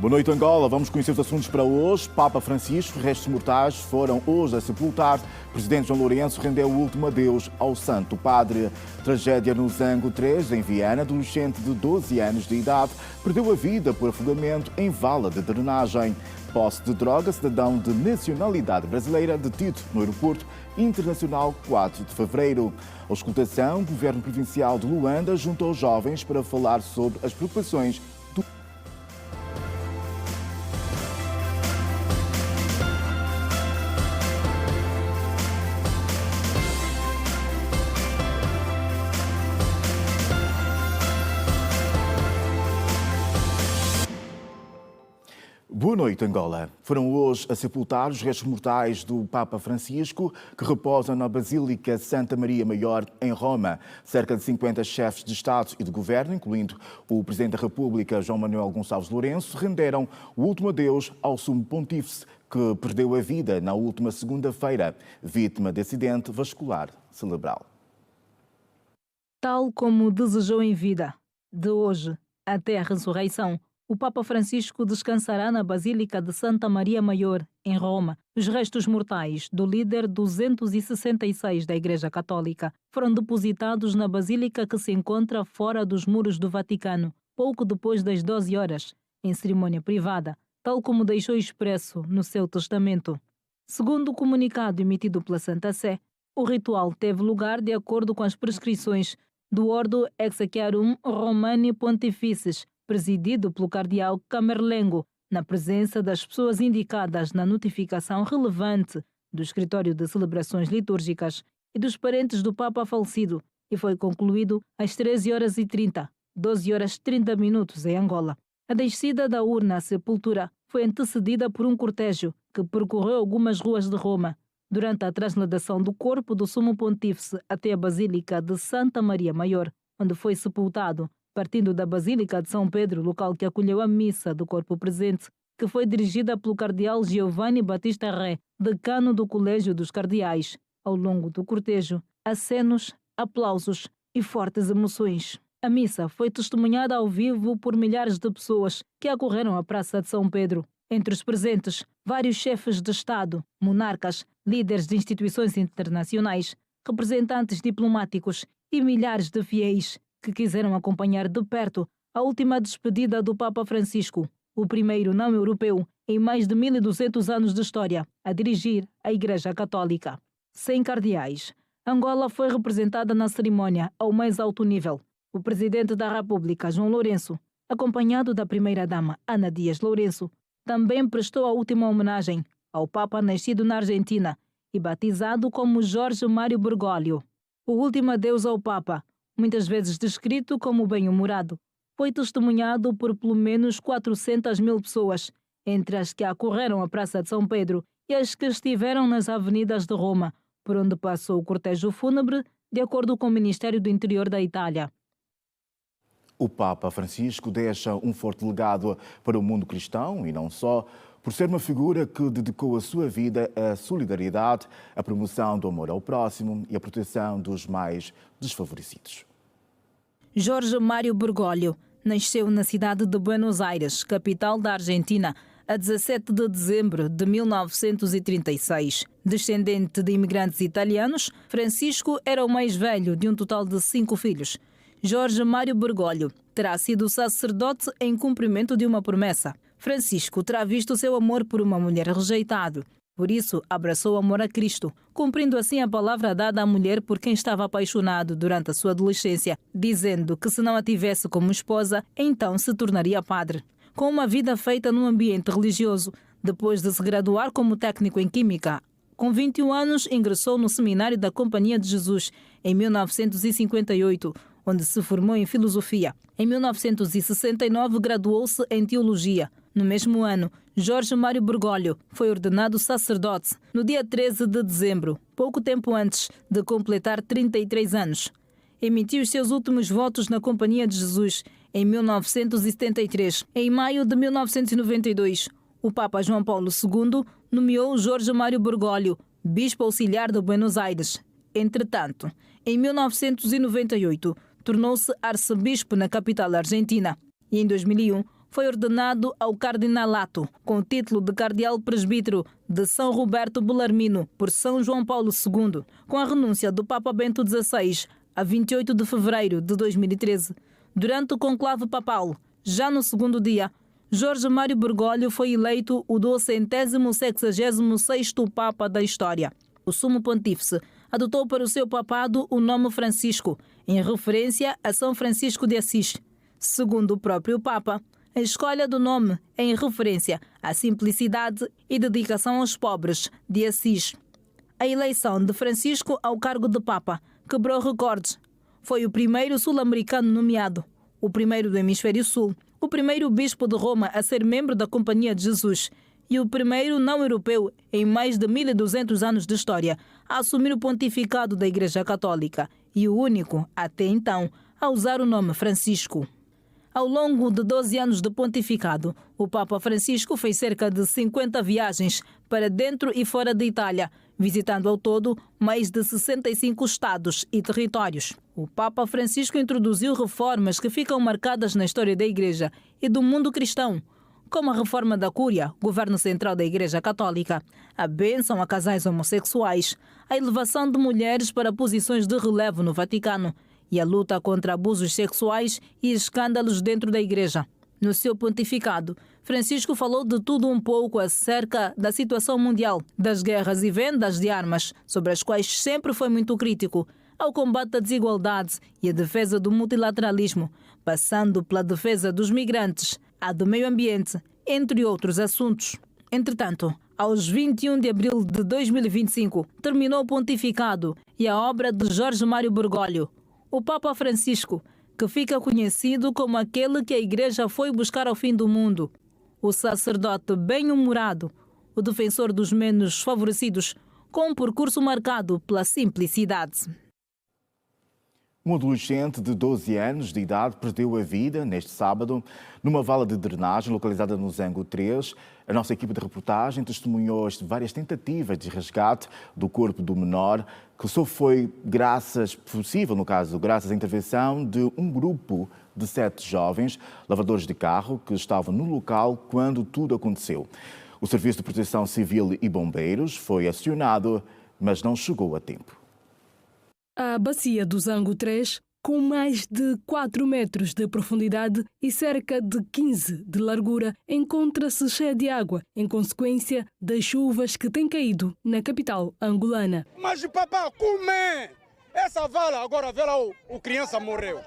Boa noite, Angola. Vamos conhecer os assuntos para hoje. Papa Francisco, restos mortais foram hoje a sepultar. Presidente João Lourenço rendeu o último adeus ao Santo Padre. Tragédia no Zango 3, em Viana. Adolescente de 12 anos de idade perdeu a vida por afogamento em vala de drenagem. Posse de droga, cidadão de nacionalidade brasileira detido no aeroporto internacional 4 de fevereiro. A auscultação, o governo provincial de Luanda juntou jovens para falar sobre as preocupações do Boa noite, Angola. Foram hoje a sepultar os restos mortais do Papa Francisco, que reposa na Basílica Santa Maria Maior, em Roma. Cerca de 50 chefes de Estado e de Governo, incluindo o Presidente da República, João Manuel Gonçalves Lourenço, renderam o último adeus ao Sumo Pontífice, que perdeu a vida na última segunda-feira, vítima de acidente vascular cerebral. Tal como desejou em vida, de hoje até a ressurreição, o Papa Francisco descansará na Basílica de Santa Maria Maior, em Roma. Os restos mortais do líder 266 da Igreja Católica foram depositados na Basílica, que se encontra fora dos muros do Vaticano, pouco depois das 12 horas, em cerimônia privada, tal como deixou expresso no seu testamento. Segundo o comunicado emitido pela Santa Sé, o ritual teve lugar de acordo com as prescrições do Ordo Exequiarum Romani Pontificis, presidido pelo cardeal Camerlengo, na presença das pessoas indicadas na notificação relevante do Escritório de Celebrações Litúrgicas e dos parentes do Papa falecido, e foi concluído às 13h30, 12h30 em Angola. A descida da urna à sepultura foi antecedida por um cortejo que percorreu algumas ruas de Roma. Durante a transladação do corpo do Sumo Pontífice até a Basílica de Santa Maria Maior, onde foi sepultado, partindo da Basílica de São Pedro, local que acolheu a missa do corpo presente, que foi dirigida pelo cardeal Giovanni Battista Re, decano do Colégio dos Cardeais. Ao longo do cortejo, acenos, aplausos e fortes emoções. A missa foi testemunhada ao vivo por milhares de pessoas que acorreram à Praça de São Pedro. Entre os presentes, vários chefes de Estado, monarcas, líderes de instituições internacionais, representantes diplomáticos e milhares de fiéis que quiseram acompanhar de perto a última despedida do Papa Francisco, o primeiro não europeu em mais de 1200 anos de história a dirigir a Igreja Católica. Sem cardeais, Angola foi representada na cerimônia ao mais alto nível. O Presidente da República, João Lourenço, acompanhado da Primeira-Dama, Ana Dias Lourenço, também prestou a última homenagem ao Papa nascido na Argentina e batizado como Jorge Mário Bergoglio. O último adeus ao Papa, muitas vezes descrito como bem-humorado, foi testemunhado por pelo menos 400 mil pessoas, entre as que acorreram à Praça de São Pedro e as que estiveram nas avenidas de Roma, por onde passou o cortejo fúnebre, de acordo com o Ministério do Interior da Itália. O Papa Francisco deixa um forte legado para o mundo cristão e não só, por ser uma figura que dedicou a sua vida à solidariedade, à promoção do amor ao próximo e à proteção dos mais desfavorecidos. Jorge Mário Bergoglio nasceu na cidade de Buenos Aires, capital da Argentina, a 17 de dezembro de 1936. Descendente de imigrantes italianos, Francisco era o mais velho de um total de 5 filhos. Jorge Mário Bergoglio terá sido sacerdote em cumprimento de uma promessa. Francisco terá visto seu amor por uma mulher rejeitado. Por isso, abraçou o amor a Cristo, cumprindo assim a palavra dada à mulher por quem estava apaixonado durante a sua adolescência, dizendo que se não a tivesse como esposa, então se tornaria padre. Com uma vida feita num ambiente religioso, depois de se graduar como técnico em Química, com 21 anos ingressou no Seminário da Companhia de Jesus em 1958, onde se formou em Filosofia. Em 1969, graduou-se em Teologia. No mesmo ano, Jorge Mário Bergoglio foi ordenado sacerdote no dia 13 de dezembro, pouco tempo antes de completar 33 anos. Emitiu os seus últimos votos na Companhia de Jesus em 1973. Em maio de 1992, o Papa João Paulo II nomeou Jorge Mário Bergoglio bispo auxiliar de Buenos Aires. Entretanto, em 1998, tornou-se arcebispo na capital argentina e, em 2001, foi ordenado ao cardinalato, com o título de cardeal presbítero de São Roberto Bellarmino, por São João Paulo II, com a renúncia do Papa Bento XVI, a 28 de fevereiro de 2013. Durante o conclave papal, já no segundo dia, Jorge Mário Bergoglio foi eleito o 266º Papa da história. O Sumo Pontífice adotou para o seu papado o nome Francisco, em referência a São Francisco de Assis. Segundo o próprio Papa, a escolha do nome é em referência à simplicidade e dedicação aos pobres de Assis. A eleição de Francisco ao cargo de Papa quebrou recordes. Foi o primeiro sul-americano nomeado, o primeiro do Hemisfério Sul, o primeiro bispo de Roma a ser membro da Companhia de Jesus e o primeiro não-europeu em mais de 1.200 anos de história a assumir o pontificado da Igreja Católica e o único, até então, a usar o nome Francisco. Ao longo de 12 anos de pontificado, o Papa Francisco fez cerca de 50 viagens para dentro e fora da Itália, visitando ao todo mais de 65 estados e territórios. O Papa Francisco introduziu reformas que ficam marcadas na história da Igreja e do mundo cristão, como a reforma da Cúria, governo central da Igreja Católica, a bênção a casais homossexuais, a elevação de mulheres para posições de relevo no Vaticano e a luta contra abusos sexuais e escândalos dentro da Igreja. No seu pontificado, Francisco falou de tudo um pouco acerca da situação mundial, das guerras e vendas de armas, sobre as quais sempre foi muito crítico, ao combate à desigualdade e à defesa do multilateralismo, passando pela defesa dos migrantes, a do meio ambiente, entre outros assuntos. Entretanto, aos 21 de abril de 2025, terminou o pontificado e a obra de Jorge Mário Bergoglio, o Papa Francisco, que fica conhecido como aquele que a Igreja foi buscar ao fim do mundo, o sacerdote bem-humorado, o defensor dos menos favorecidos, com um percurso marcado pela simplicidade. Um adolescente de 12 anos de idade perdeu a vida neste sábado numa vala de drenagem localizada no Zango 3. A nossa equipe de reportagem testemunhou várias tentativas de resgate do corpo do menor, que só foi graças à intervenção de um grupo de 7 jovens lavradores de carro que estavam no local quando tudo aconteceu. O Serviço de Proteção Civil e Bombeiros foi acionado, mas não chegou a tempo. A bacia do Zango 3, com mais de 4 metros de profundidade e cerca de 15 de largura, encontra-se cheia de água, em consequência das chuvas que têm caído na capital angolana. Mas papá, como é? Essa vala agora, vê lá, o criança morreu.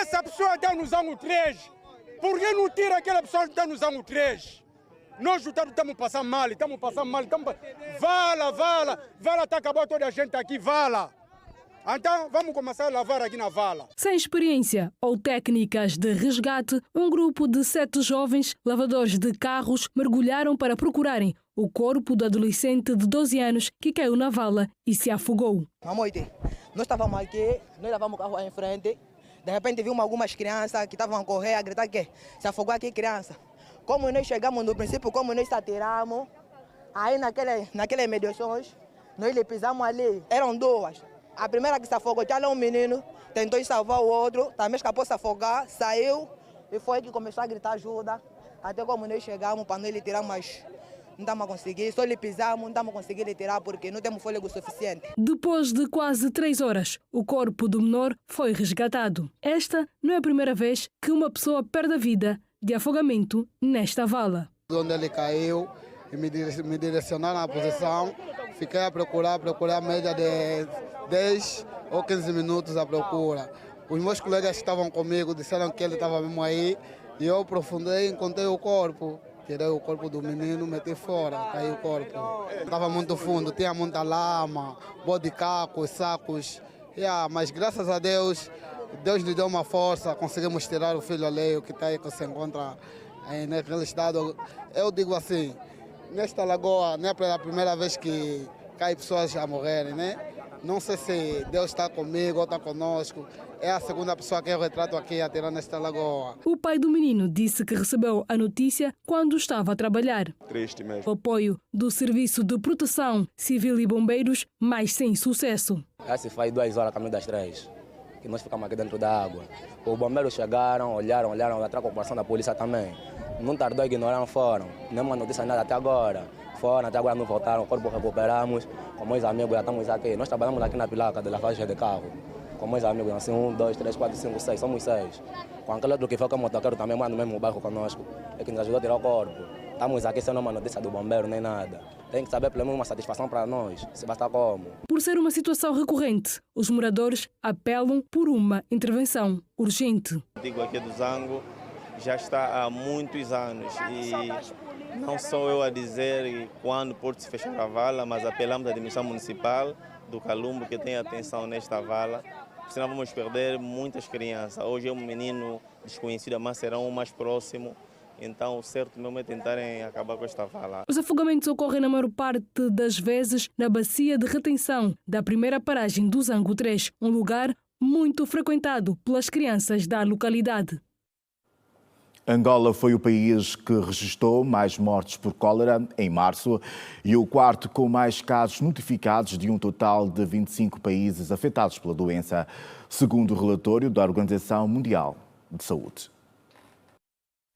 Essa pessoa está no Zango 3. Por que não tira aquela pessoa que está no Zango 3? Nós estamos passando mal. Vala está acabando toda a gente aqui, vala. Então vamos começar a lavar aqui na vala. Sem experiência ou técnicas de resgate, um grupo de 7 jovens lavadores de carros mergulharam para procurarem o corpo do adolescente de 12 anos que caiu na vala e se afogou. Nós estávamos aqui, nós lavamos o carro aí em frente, de repente vimos algumas crianças que estavam a correr, a gritar que se afogou aqui criança. Como nós chegamos no princípio, como nós se atiramos, aí naquelas mediações, nós lhe pisamos ali, eram 2. A primeira que se afogou, tinha lá um menino, tentou salvar o outro, também escapou de se afogar, saiu e foi que começou a gritar ajuda. Até como nós chegamos para nós lhe tirar, mas não estamos a conseguir, só lhe pisamos, não estamos a conseguir lhe tirar porque não temos fôlego suficiente. Depois de quase 3 horas, o corpo do menor foi resgatado. Esta não é a primeira vez que uma pessoa perde a vida de afogamento nesta vala. Onde ele caiu, me direcionaram na posição, fiquei a procurar média de 10 ou 15 minutos à procura. Os meus colegas que estavam comigo disseram que ele estava mesmo aí e eu aprofundei e encontrei o corpo. Tirei o corpo do menino, meti fora, caiu o corpo. Estava muito fundo, tinha muita lama, pó de cacos, sacos. Mas graças a Deus, Deus lhe deu uma força, conseguimos tirar o filho alheio que está aí, que se encontra aí naquele estado. Eu digo assim, nesta lagoa não é pela primeira vez que caem pessoas a morrerem, né? Não sei se Deus está comigo ou está conosco. É a segunda pessoa que eu retrato aqui a tirar nesta lagoa. O pai do menino disse que recebeu a notícia quando estava a trabalhar. Triste mesmo. O apoio do Serviço de Proteção Civil e Bombeiros, mas sem sucesso. Já se faz 2 horas a caminho das 3. e nós ficamos aqui dentro da água. Os bombeiros chegaram, olharam, atrás com a ocupação da polícia também. Não tardou, ignoraram, foram. Nenhuma notícia nada até agora. Foram, até agora não voltaram, o corpo recuperamos. Com meus amigos já estamos aqui. Nós trabalhamos aqui na pilaca de lavagem de carro. Com meus amigos, assim, 1, 2, 3, 4, 5, 6, somos 6. Com aquele outro que foi com o motoqueiro também, manda no mesmo bairro conosco. É que nos ajudou a tirar o corpo. Estamos aqui sem uma notícia do bombeiro nem nada. Tem que saber pelo menos uma satisfação para nós, se basta como. Por ser uma situação recorrente, os moradores apelam por uma intervenção urgente. Digo aqui do Zango, já está há muitos anos e não sou eu a dizer quando pode se fechar a vala, mas apelamos à administração municipal do Calumbo que tenha atenção nesta vala, senão vamos perder muitas crianças. Hoje é um menino desconhecido, mas será um mais próximo. Então, o certo mesmo é tentarem acabar com esta vala. Os afogamentos ocorrem na maior parte das vezes na bacia de retenção da primeira paragem do Zango 3, um lugar muito frequentado pelas crianças da localidade. Angola foi o país que registrou mais mortes por cólera em março e o quarto com mais casos notificados de um total de 25 países afetados pela doença, segundo o relatório da Organização Mundial de Saúde.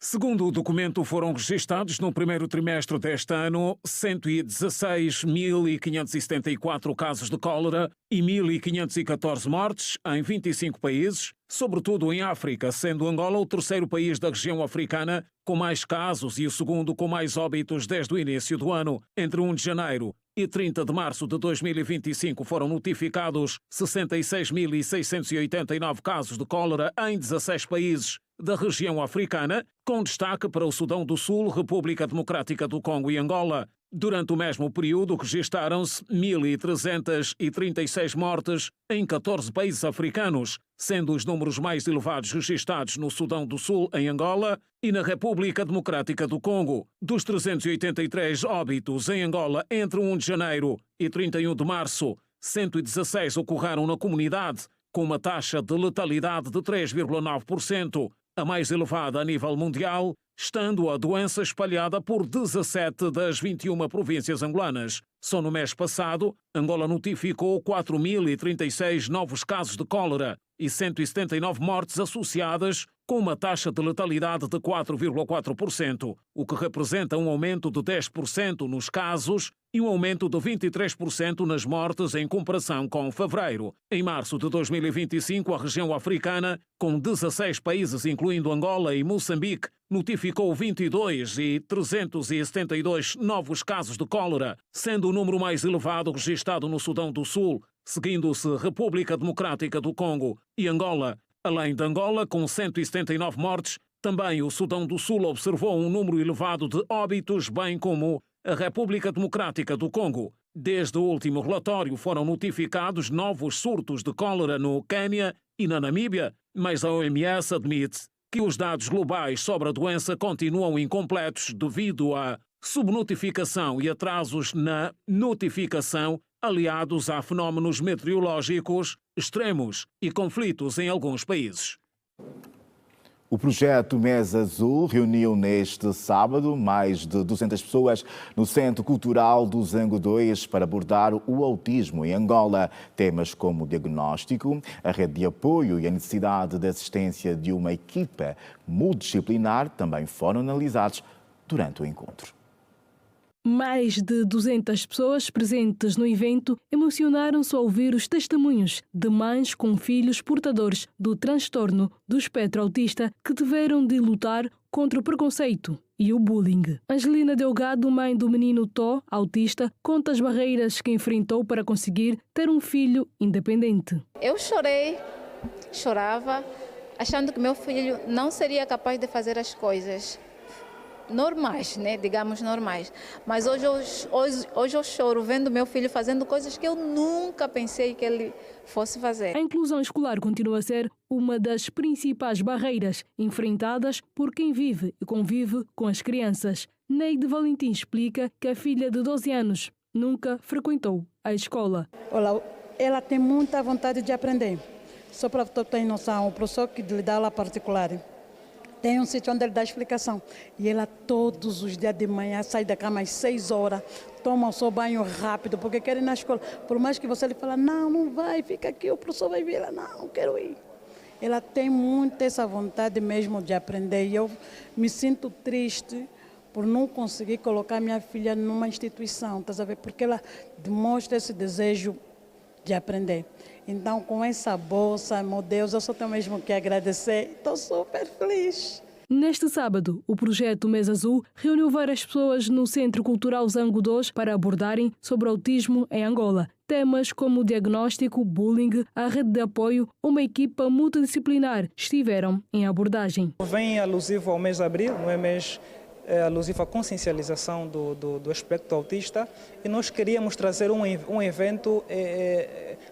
Segundo o documento, foram registados no primeiro trimestre deste ano 116.574 casos de cólera e 1.514 mortes em 25 países, sobretudo em África, sendo Angola o terceiro país da região africana com mais casos e o segundo com mais óbitos desde o início do ano. Entre 1 de janeiro e 30 de março de 2025 foram notificados 66.689 casos de cólera em 16 países da região africana, com destaque para o Sudão do Sul, República Democrática do Congo e Angola. Durante o mesmo período, registaram-se 1.336 mortes em 14 países africanos, sendo os números mais elevados registados no Sudão do Sul, em Angola, e na República Democrática do Congo. Dos 383 óbitos em Angola entre 1 de janeiro e 31 de março, 116 ocorreram na comunidade, com uma taxa de letalidade de 3,9%, a mais elevada a nível mundial, estando a doença espalhada por 17 das 21 províncias angolanas. Só no mês passado, Angola notificou 4.036 novos casos de cólera e 179 mortes associadas, com uma taxa de letalidade de 4,4%, o que representa um aumento de 10% nos casos e um aumento de 23% nas mortes em comparação com fevereiro. Em março de 2025, a região africana, com 16 países, incluindo Angola e Moçambique, notificou 22.372 novos casos de cólera, sendo o número mais elevado registrado no Sudão do Sul, seguindo-se República Democrática do Congo e Angola. Além de Angola, com 179 mortes, também o Sudão do Sul observou um número elevado de óbitos, bem como a República Democrática do Congo. Desde o último relatório foram notificados novos surtos de cólera no Quênia e na Namíbia, mas a OMS admite que os dados globais sobre a doença continuam incompletos devido à subnotificação e atrasos na notificação, aliados a fenómenos meteorológicos extremos e conflitos em alguns países. O projeto Mês Azul reuniu neste sábado mais de 200 pessoas no Centro Cultural do Zango 2 para abordar o autismo em Angola. Temas como o diagnóstico, a rede de apoio e a necessidade de assistência de uma equipa multidisciplinar também foram analisados durante o encontro. Mais de 200 pessoas presentes no evento emocionaram-se ao ouvir os testemunhos de mães com filhos portadores do transtorno do espectro autista que tiveram de lutar contra o preconceito e o bullying. Angelina Delgado, mãe do menino Tó, autista, conta as barreiras que enfrentou para conseguir ter um filho independente. Eu chorava, achando que meu filho não seria capaz de fazer as coisas normais, né? Digamos normais. Mas hoje eu choro vendo meu filho fazendo coisas que eu nunca pensei que ele fosse fazer. A inclusão escolar continua a ser uma das principais barreiras enfrentadas por quem vive e convive com as crianças. Neide Valentim explica que a filha de 12 anos nunca frequentou a escola. Olha, ela tem muita vontade de aprender. Só para tu ter noção, o professor que lhe dá aula particular, Tem um sítio onde ele dá explicação. E ela todos os dias de manhã sai da cama às 6 horas, toma o seu banho rápido, porque quer ir na escola. Por mais que você lhe fale, não, não vai, fica aqui, o professor vai vir. Ela, não, quero ir. Ela tem muito essa vontade mesmo de aprender. E eu me sinto triste por não conseguir colocar minha filha numa instituição, tá sabendo? Porque ela demonstra esse desejo de aprender. Então, com essa bolsa, meu Deus, eu só tenho mesmo que agradecer. Estou super feliz. Neste sábado, o projeto Mês Azul reuniu várias pessoas no Centro Cultural Zango 2 para abordarem sobre autismo em Angola. Temas como diagnóstico, bullying, a rede de apoio, uma equipa multidisciplinar estiveram em abordagem. Vem alusivo ao mês de abril, não é mês alusivo à consciencialização do aspecto autista, e nós queríamos trazer um evento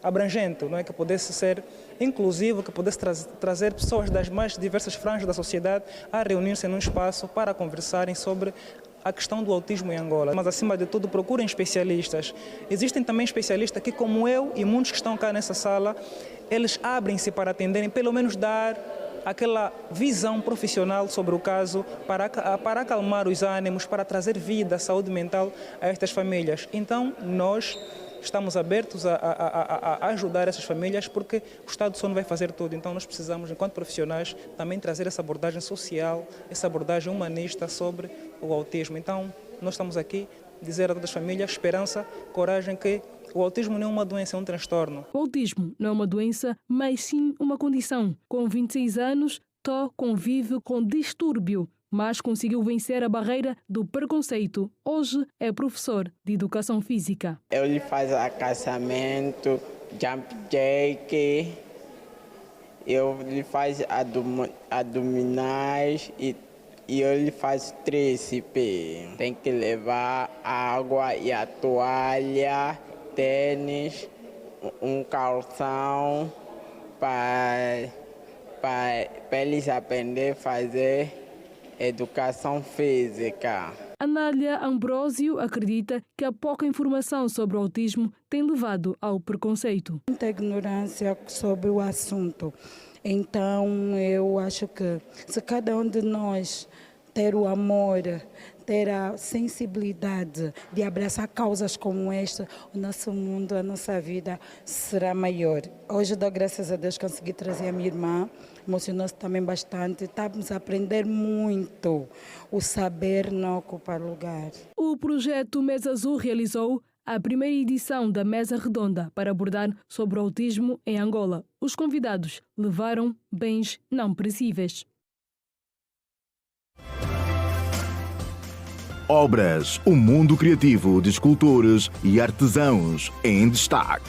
abrangente, não é? Que pudesse ser inclusivo, que pudesse trazer pessoas das mais diversas franjas da sociedade a reunir-se num espaço para conversarem sobre a questão do autismo em Angola. Mas, acima de tudo, procurem especialistas. Existem também especialistas que, como eu e muitos que estão cá nessa sala, eles abrem-se para atenderem, pelo menos dar aquela visão profissional sobre o caso, para acalmar os ânimos, para trazer vida, saúde mental a estas famílias. Então, nós estamos abertos a ajudar essas famílias, porque o Estado só não vai fazer tudo. Então, nós precisamos, enquanto profissionais, também trazer essa abordagem social, essa abordagem humanista sobre o autismo. Então, nós estamos aqui dizer a todas as famílias esperança, coragem, que o autismo não é uma doença, é um transtorno. O autismo não é uma doença, mas sim uma condição. Com 26 anos, Tó convive com distúrbio, mas conseguiu vencer a barreira do preconceito. Hoje é professor de educação física. Ele faz agachamento, jump jack, ele faz abdominais e ele faz tríceps. Tem que levar água e a toalha, tênis, um calção para eles aprender a fazer educação física. Anália Ambrósio acredita que a pouca informação sobre o autismo tem levado ao preconceito. Muita ignorância sobre o assunto. Então, eu acho que se cada um de nós ter o amor, ter a sensibilidade de abraçar causas como esta, o nosso mundo, a nossa vida será maior. Hoje dou graças a Deus que consegui trazer a minha irmã, emocionou-se também bastante, estamos a aprender muito, o saber não ocupa lugar. O projeto Mês Azul realizou a primeira edição da Mesa Redonda para abordar sobre o autismo em Angola. Os convidados levaram bens não perecíveis. Obras, o mundo criativo de escultores e artesãos em destaque.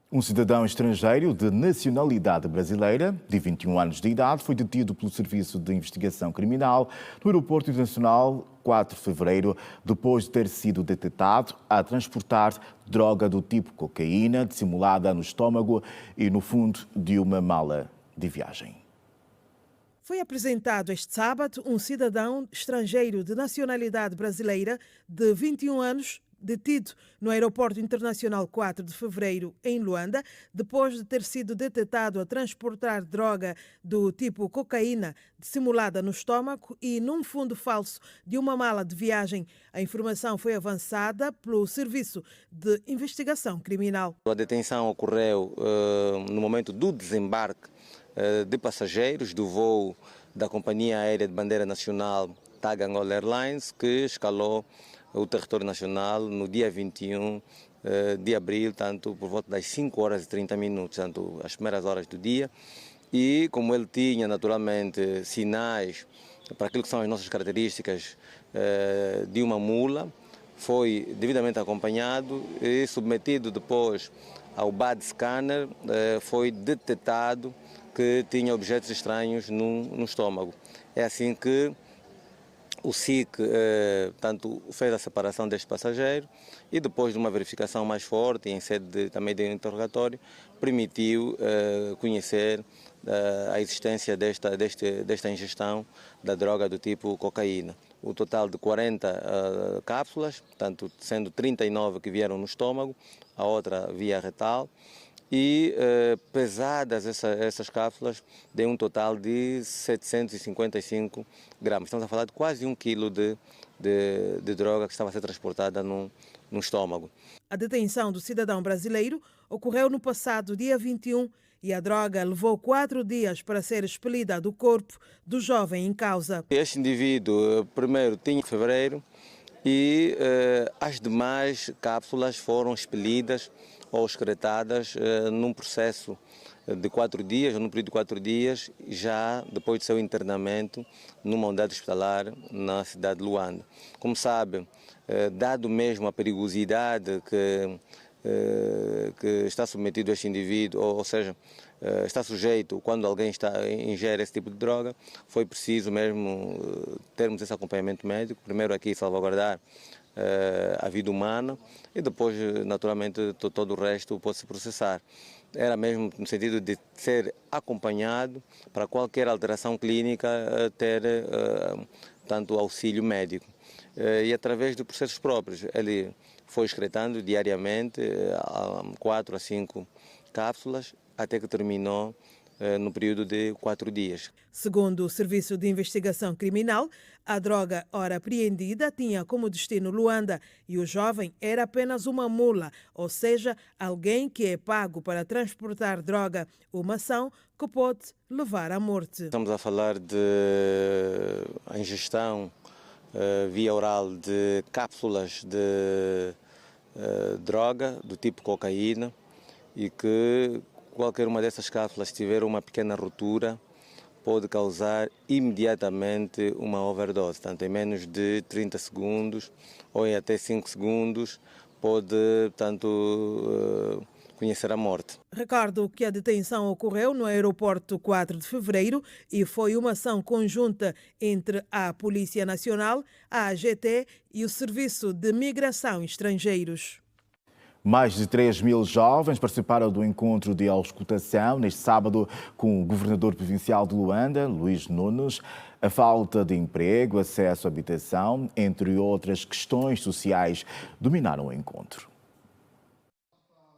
Um cidadão estrangeiro de nacionalidade brasileira, de 21 anos de idade, foi detido pelo Serviço de Investigação Criminal no Aeroporto Internacional 4 de fevereiro, depois de ter sido detectado a transportar droga do tipo cocaína, dissimulada no estômago e no fundo de uma mala de viagem. Foi apresentado este sábado um cidadão estrangeiro de nacionalidade brasileira de 21 anos, detido no Aeroporto Internacional 4 de fevereiro, em Luanda, depois de ter sido detectado a transportar droga do tipo cocaína dissimulada no estômago e num fundo falso de uma mala de viagem. A informação foi avançada pelo Serviço de Investigação Criminal. A detenção ocorreu no momento do desembarque de passageiros do voo da Companhia Aérea de Bandeira Nacional TAG Angola Airlines, que escalou o território nacional no dia 21 de abril, tanto por volta das 5 horas e 30 minutos, tanto as primeiras horas do dia. E como ele tinha naturalmente sinais para aquilo que são as nossas características de uma mula, foi devidamente acompanhado e submetido depois ao BAD scanner, foi detectado que tinha objetos estranhos no estômago. É assim que o SIC tanto fez a separação deste passageiro e depois de uma verificação mais forte, em sede também de interrogatório, permitiu conhecer a existência desta ingestão da droga do tipo cocaína. O total de 40 cápsulas, tanto sendo 39 que vieram no estômago, a outra via retal, e pesadas essas cápsulas de um total de 755 gramas. Estamos a falar de quase 1 quilo de droga que estava a ser transportada no estômago. A detenção do cidadão brasileiro ocorreu no passado dia 21 e a droga levou 4 dias para ser expelida do corpo do jovem em causa. Este indivíduo primeiro tinha em fevereiro e as demais cápsulas foram expelidas ou excretadas num processo de 4 dias, ou num período de 4 dias, já depois do seu internamento numa unidade hospitalar na cidade de Luanda. Como sabe, dado mesmo a perigosidade que está submetido este indivíduo, ou seja, está sujeito quando alguém ingere esse tipo de droga, foi preciso mesmo termos esse acompanhamento médico, primeiro aqui salvaguardar a vida humana e depois, naturalmente, todo o resto pode-se processar. Era mesmo no sentido de ser acompanhado para qualquer alteração clínica ter tanto auxílio médico. E através de processos próprios, ele foi excretando diariamente 4 a 5 cápsulas até que terminou no período de 4 dias. Segundo o Serviço de Investigação Criminal, a droga ora apreendida tinha como destino Luanda e o jovem era apenas uma mula, ou seja, alguém que é pago para transportar droga, uma ação que pode levar à morte. Estamos a falar de ingestão via oral de cápsulas de droga do tipo cocaína e que qualquer uma dessas cápsulas, se tiver uma pequena ruptura, pode causar imediatamente uma overdose. Tanto em menos de 30 segundos ou em até 5 segundos pode, tanto conhecer a morte. Recordo que a detenção ocorreu no aeroporto 4 de fevereiro e foi uma ação conjunta entre a Polícia Nacional, a AGT e o Serviço de Migração e Estrangeiros. Mais de 3.000 jovens participaram do encontro de auscultação neste sábado com o governador provincial de Luanda, Luís Nunes. A falta de emprego, acesso à habitação, entre outras questões sociais, dominaram o encontro.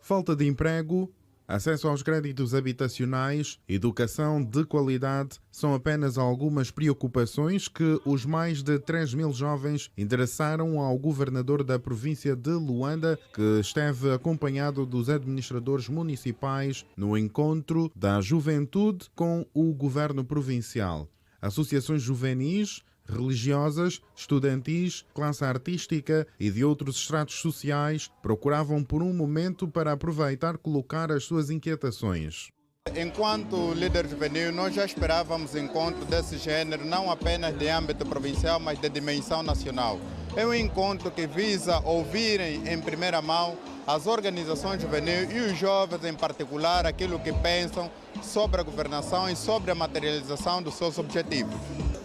Falta de emprego, acesso aos créditos habitacionais, educação de qualidade são apenas algumas preocupações que os mais de 3.000 jovens endereçaram ao governador da província de Luanda, que esteve acompanhado dos administradores municipais no encontro da juventude com o governo provincial. Associações juvenis, religiosas, estudantis, classe artística e de outros estratos sociais procuravam por um momento para aproveitar e colocar as suas inquietações. Enquanto líder juvenil, nós já esperávamos encontro desse gênero, não apenas de âmbito provincial, mas de dimensão nacional. É um encontro que visa ouvirem em primeira mão as organizações juvenis e os jovens em particular aquilo que pensam sobre a governação e sobre a materialização dos seus objetivos.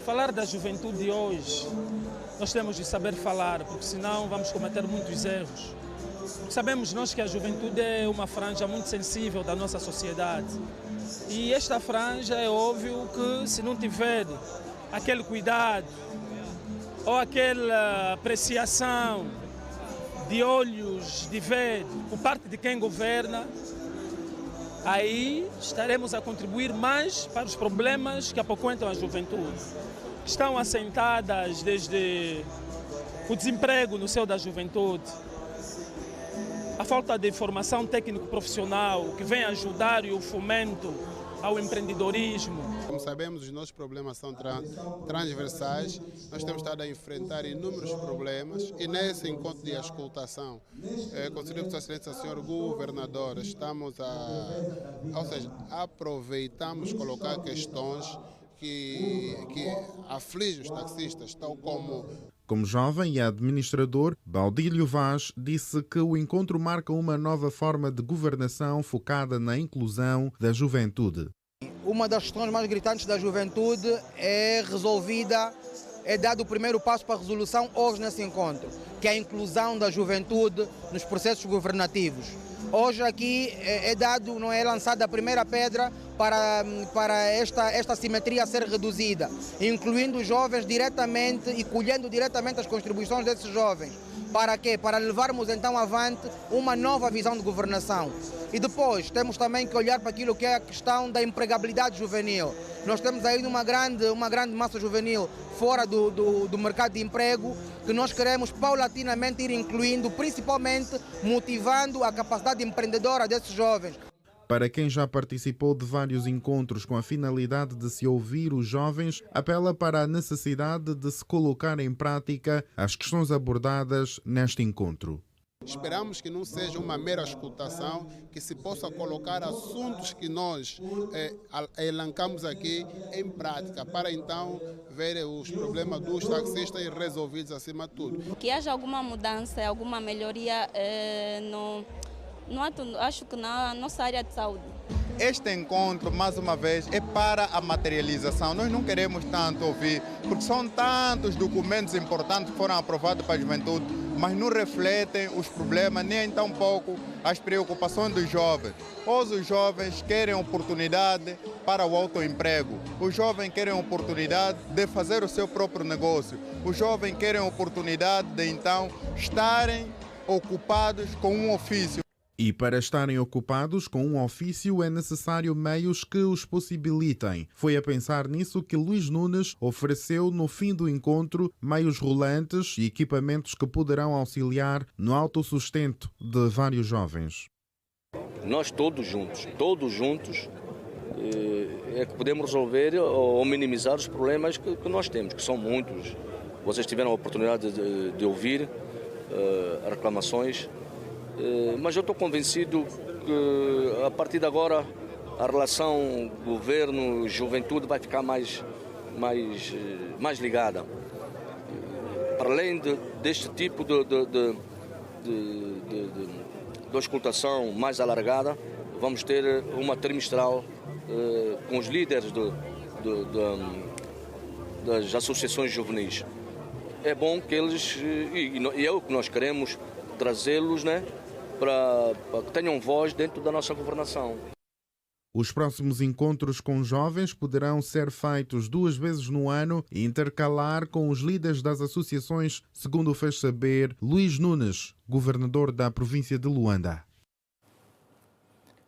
Falar da juventude hoje, nós temos de saber falar, porque senão vamos cometer muitos erros. Sabemos nós que a juventude é uma franja muito sensível da nossa sociedade. E esta franja é óbvio que se não tiver aquele cuidado ou aquela apreciação de olhos de ver por parte de quem governa, aí estaremos a contribuir mais para os problemas que apoquentam a juventude. Estão assentadas desde o desemprego no seio da juventude, a falta de formação técnico-profissional que vem ajudar e o fomento ao empreendedorismo. Como sabemos, os nossos problemas são transversais, nós temos estado a enfrentar inúmeros problemas e nesse encontro de auscultação, conselheiro de Sua Excelência, senhor governador, aproveitamos colocar questões que afligem os taxistas, tal como... Como jovem e administrador, Baudílio Vaz disse que o encontro marca uma nova forma de governação focada na inclusão da juventude. Uma das questões mais gritantes da juventude é resolvida, é dado o primeiro passo para a resolução hoje nesse encontro, que é a inclusão da juventude nos processos governativos. Hoje aqui é dado, não é lançada a primeira pedra para esta assimetria ser reduzida, incluindo os jovens diretamente e colhendo diretamente as contribuições desses jovens. Para quê? Para levarmos então avante uma nova visão de governação. E depois temos também que olhar para aquilo que é a questão da empregabilidade juvenil. Nós temos aí uma grande massa juvenil fora do mercado de emprego, que nós queremos paulatinamente ir incluindo, principalmente motivando a capacidade empreendedora desses jovens. Para quem já participou de vários encontros com a finalidade de se ouvir os jovens, apela para a necessidade de se colocar em prática as questões abordadas neste encontro. Esperamos que não seja uma mera escutação, que se possa colocar assuntos que nós elencamos aqui em prática, para então ver os problemas dos taxistas resolvidos acima de tudo. Que haja alguma mudança, alguma melhoria acho que na nossa área de saúde. Este encontro, mais uma vez, é para a materialização. Nós não queremos tanto ouvir, porque são tantos documentos importantes que foram aprovados para a juventude, mas não refletem os problemas, nem tão pouco as preocupações dos jovens. Hoje os jovens querem oportunidade para o autoemprego, os jovens querem oportunidade de fazer o seu próprio negócio, os jovens querem oportunidade de então estarem ocupados com um ofício. E para estarem ocupados com um ofício é necessário meios que os possibilitem. Foi a pensar nisso que Luís Nunes ofereceu no fim do encontro meios rolantes e equipamentos que poderão auxiliar no autossustento de vários jovens. Nós todos juntos é que podemos resolver ou minimizar os problemas que nós temos, que são muitos. Vocês tiveram a oportunidade de ouvir reclamações. Mas eu estou convencido que a partir de agora a relação governo-juventude vai ficar mais ligada. Para além deste tipo de auscultação mais alargada, vamos ter uma trimestral com os líderes das associações juvenis. É bom que eles, e é o que nós queremos, trazê-los, né? Para que tenham voz dentro da nossa governação. Os próximos encontros com jovens poderão ser feitos 2 vezes no ano e intercalar com os líderes das associações, segundo fez saber Luís Nunes, governador da província de Luanda.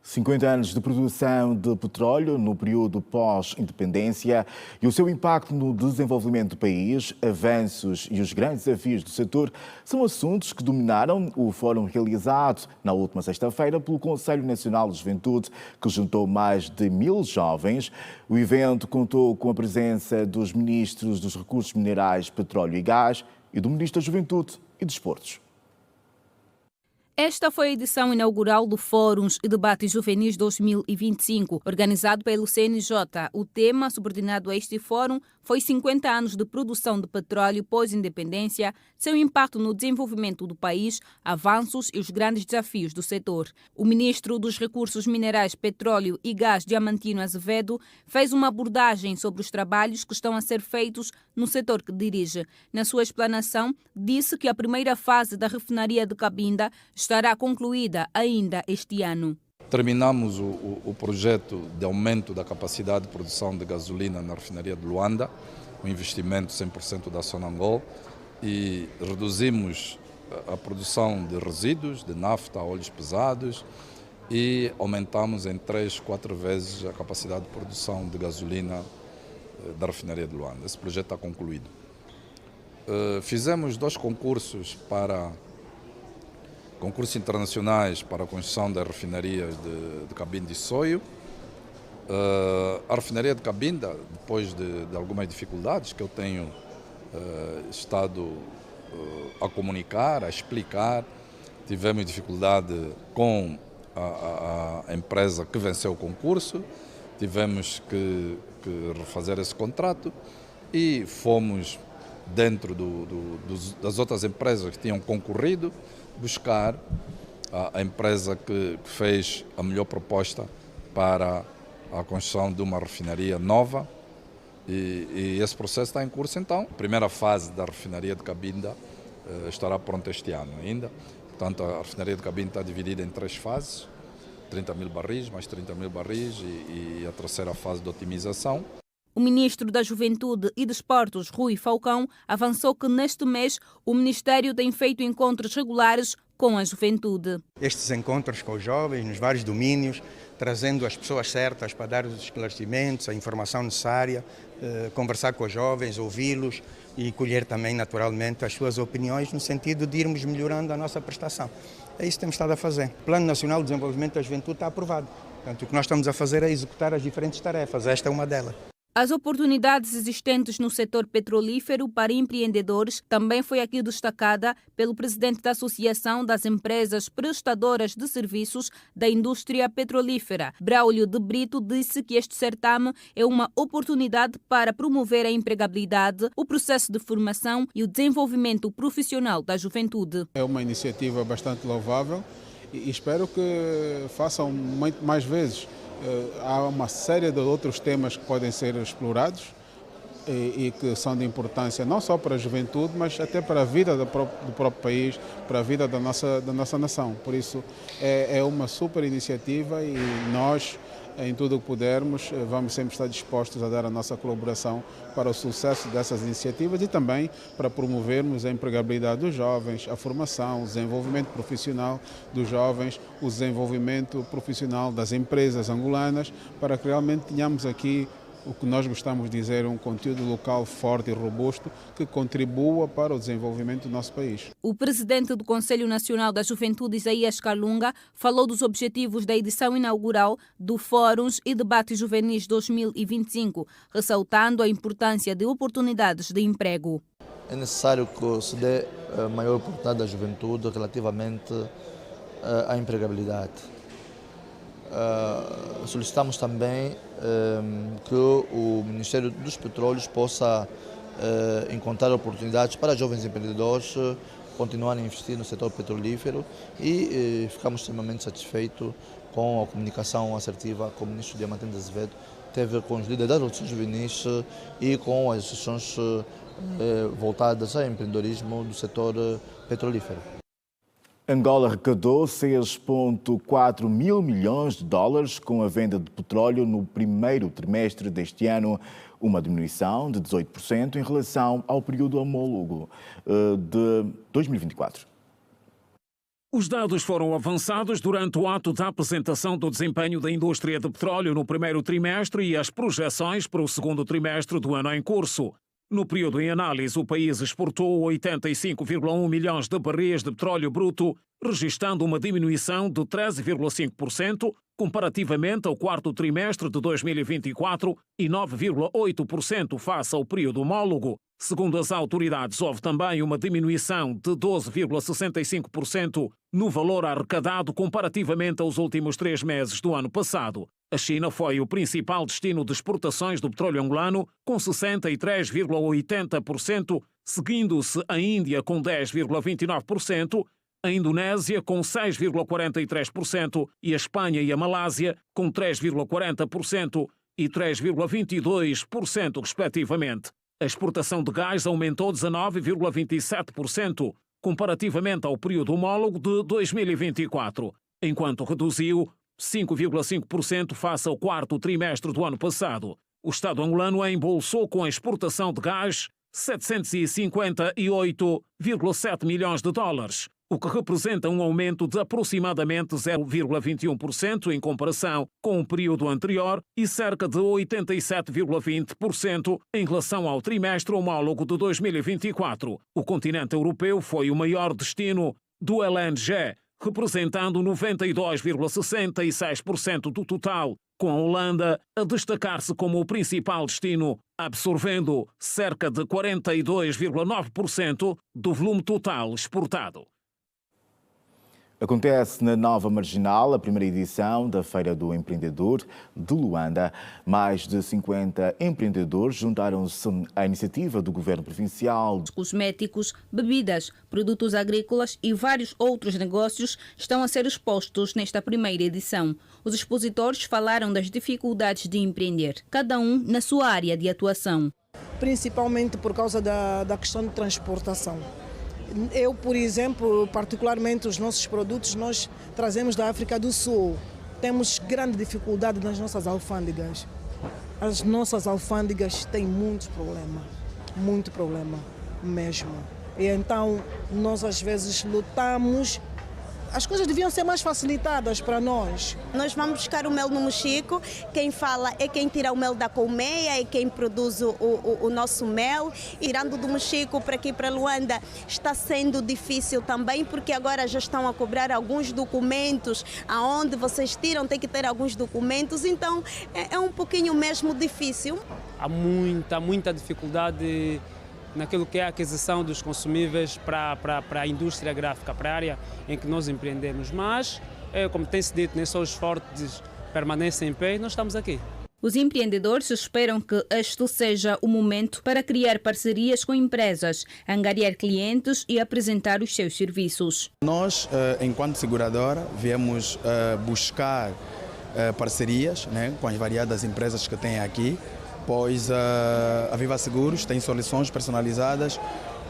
50 anos de produção de petróleo no período pós-independência e o seu impacto no desenvolvimento do país, avanços e os grandes desafios do setor são assuntos que dominaram o fórum realizado na última sexta-feira pelo Conselho Nacional de Juventude, que juntou mais de 1000 jovens. O evento contou com a presença dos ministros dos Recursos Minerais, Petróleo e Gás e do Ministro da Juventude e Desportos. Esta foi a edição inaugural do Fóruns e Debates Juvenis 2025, organizado pelo CNJ. O tema subordinado a este fórum foi 50 anos de produção de petróleo pós-independência, seu impacto no desenvolvimento do país, avanços e os grandes desafios do setor. O ministro dos Recursos Minerais, Petróleo e Gás, Diamantino Azevedo, fez uma abordagem sobre os trabalhos que estão a ser feitos no setor que dirige. Na sua explanação, disse que a primeira fase da refinaria de Cabinda estará concluída ainda este ano. Terminamos o projeto de aumento da capacidade de produção de gasolina na refinaria de Luanda, um investimento 100% da Sonangol, e reduzimos a produção de resíduos, de nafta, óleos pesados, e aumentamos em 3-4 vezes a capacidade de produção de gasolina da refinaria de Luanda. Esse projeto está concluído. Fizemos 2 concursos internacionais para a construção das refinarias de Cabinda e Soio. A refinaria de Cabinda, depois de algumas dificuldades que eu tenho estado a comunicar, a explicar, tivemos dificuldade com a empresa que venceu o concurso, tivemos que refazer esse contrato e fomos, dentro das outras empresas que tinham concorrido, buscar a empresa que fez a melhor proposta para a construção de uma refinaria nova, e esse processo está em curso. Então, a primeira fase da refinaria de Cabinda estará pronta este ano ainda. Portanto, a refinaria de Cabinda está dividida em 3 fases, 30 mil barris, mais 30 mil barris, e a terceira fase de otimização. O O ministro da Juventude e Desportos, Rui Falcão, avançou que neste mês o Ministério tem feito encontros regulares com a juventude. Estes encontros com os jovens nos vários domínios, trazendo as pessoas certas para dar os esclarecimentos, a informação necessária, conversar com os jovens, ouvi-los e colher também naturalmente as suas opiniões no sentido de irmos melhorando a nossa prestação. É isso que temos estado a fazer. O Plano Nacional de Desenvolvimento da Juventude está aprovado. Portanto, o que nós estamos a fazer é executar as diferentes tarefas. Esta é uma delas. As oportunidades existentes no setor petrolífero para empreendedores também foi aqui destacada pelo presidente da Associação das Empresas Prestadoras de Serviços da Indústria Petrolífera. Braulio de Brito disse que este certame é uma oportunidade para promover a empregabilidade, o processo de formação e o desenvolvimento profissional da juventude. É uma iniciativa bastante louvável e espero que façam muito mais vezes. Há uma série de outros temas que podem ser explorados e que são de importância não só para a juventude, mas até para a vida do próprio país, para a vida da nossa nação. Por isso é uma super iniciativa e nós, em tudo o que pudermos, vamos sempre estar dispostos a dar a nossa colaboração para o sucesso dessas iniciativas e também para promovermos a empregabilidade dos jovens, a formação, o desenvolvimento profissional dos jovens, o desenvolvimento profissional das empresas angolanas, para que realmente tenhamos aqui o que nós gostamos de dizer, um conteúdo local forte e robusto que contribua para o desenvolvimento do nosso país. O presidente do Conselho Nacional da Juventude, Isaías Kalunga, falou dos objetivos da edição inaugural do Fóruns e Debates Juvenis 2025, ressaltando a importância de oportunidades de emprego. É necessário que se dê maior oportunidade à juventude relativamente à empregabilidade. Solicitamos também que o Ministério dos Petróleos possa encontrar oportunidades para jovens empreendedores continuarem a investir no setor petrolífero e ficamos extremamente satisfeitos com a comunicação assertiva que o ministro Diamantino de Azevedo teve com os líderes das organizações juvenis e com as associações voltadas ao empreendedorismo do setor petrolífero. Angola arrecadou 6,4 mil milhões de dólares com a venda de petróleo no primeiro trimestre deste ano, uma diminuição de 18% em relação ao período homólogo de 2024. Os dados foram avançados durante o ato da apresentação do desempenho da indústria de petróleo no primeiro trimestre e as projeções para o segundo trimestre do ano em curso. No período em análise, o país exportou 85,1 milhões de barris de petróleo bruto, registrando uma diminuição de 13,5% comparativamente ao quarto trimestre de 2024 e 9,8% face ao período homólogo. Segundo as autoridades, houve também uma diminuição de 12,65% no valor arrecadado comparativamente aos últimos 3 meses do ano passado. A China foi o principal destino de exportações do petróleo angolano, com 63,80%, seguindo-se a Índia com 10,29%, a Indonésia com 6,43% e a Espanha e a Malásia com 3,40% e 3,22%, respectivamente. A exportação de gás aumentou 19,27%, comparativamente ao período homólogo de 2024, enquanto reduziu 5,5% face ao quarto trimestre do ano passado. O Estado angolano embolsou com a exportação de gás 758,7 milhões de dólares, o que representa um aumento de aproximadamente 0,21% em comparação com o período anterior e cerca de 87,20% em relação ao trimestre homólogo de 2024. O continente europeu foi o maior destino do LNG, representando 92,66% do total, com a Holanda a destacar-se como o principal destino, absorvendo cerca de 42,9% do volume total exportado. Acontece na Nova Marginal a primeira edição da Feira do Empreendedor de Luanda. Mais de 50 empreendedores juntaram-se à iniciativa do Governo Provincial. Cosméticos, bebidas, produtos agrícolas e vários outros negócios estão a ser expostos nesta primeira edição. Os expositores falaram das dificuldades de empreender, cada um na sua área de atuação. Principalmente por causa da questão de transportação. Eu, por exemplo, particularmente os nossos produtos, nós trazemos da África do Sul. Temos grande dificuldade nas nossas alfândegas. As nossas alfândegas têm muito problema mesmo. E então nós às vezes lutamos. As coisas deviam ser mais facilitadas para nós. Nós vamos buscar o mel no Mochico, quem fala é quem tira o mel da colmeia, é quem produz o nosso mel. Irando do Mochico para aqui para Luanda está sendo difícil também, porque agora já estão a cobrar alguns documentos, aonde vocês tiram tem que ter alguns documentos, então é um pouquinho mesmo difícil. Há muita dificuldade naquilo que é a aquisição dos consumíveis para a indústria gráfica, para a área em que nós empreendemos. Mas, como tem-se dito, só os fortes permanecem em pé e nós estamos aqui. Os empreendedores esperam que este seja o momento para criar parcerias com empresas, angariar clientes e apresentar os seus serviços. Nós, enquanto seguradora, viemos buscar parcerias, né, com as variadas empresas que tem aqui, pois a Viva Seguros tem soluções personalizadas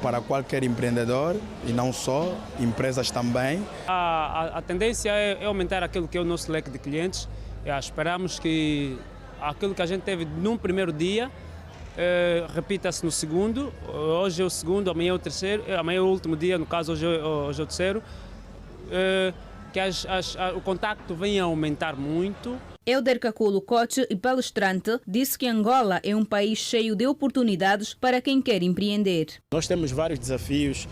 para qualquer empreendedor e não só, empresas também. A tendência é aumentar aquilo que é o nosso leque de clientes. Esperamos que aquilo que a gente teve num primeiro dia repita-se no segundo. Hoje é o segundo, amanhã é o terceiro, amanhã é o último dia, no caso hoje é o terceiro. Que o contacto venha a aumentar muito. Elder Kakulo, coach e palestrante, disse que Angola é um país cheio de oportunidades para quem quer empreender. Nós temos vários desafios,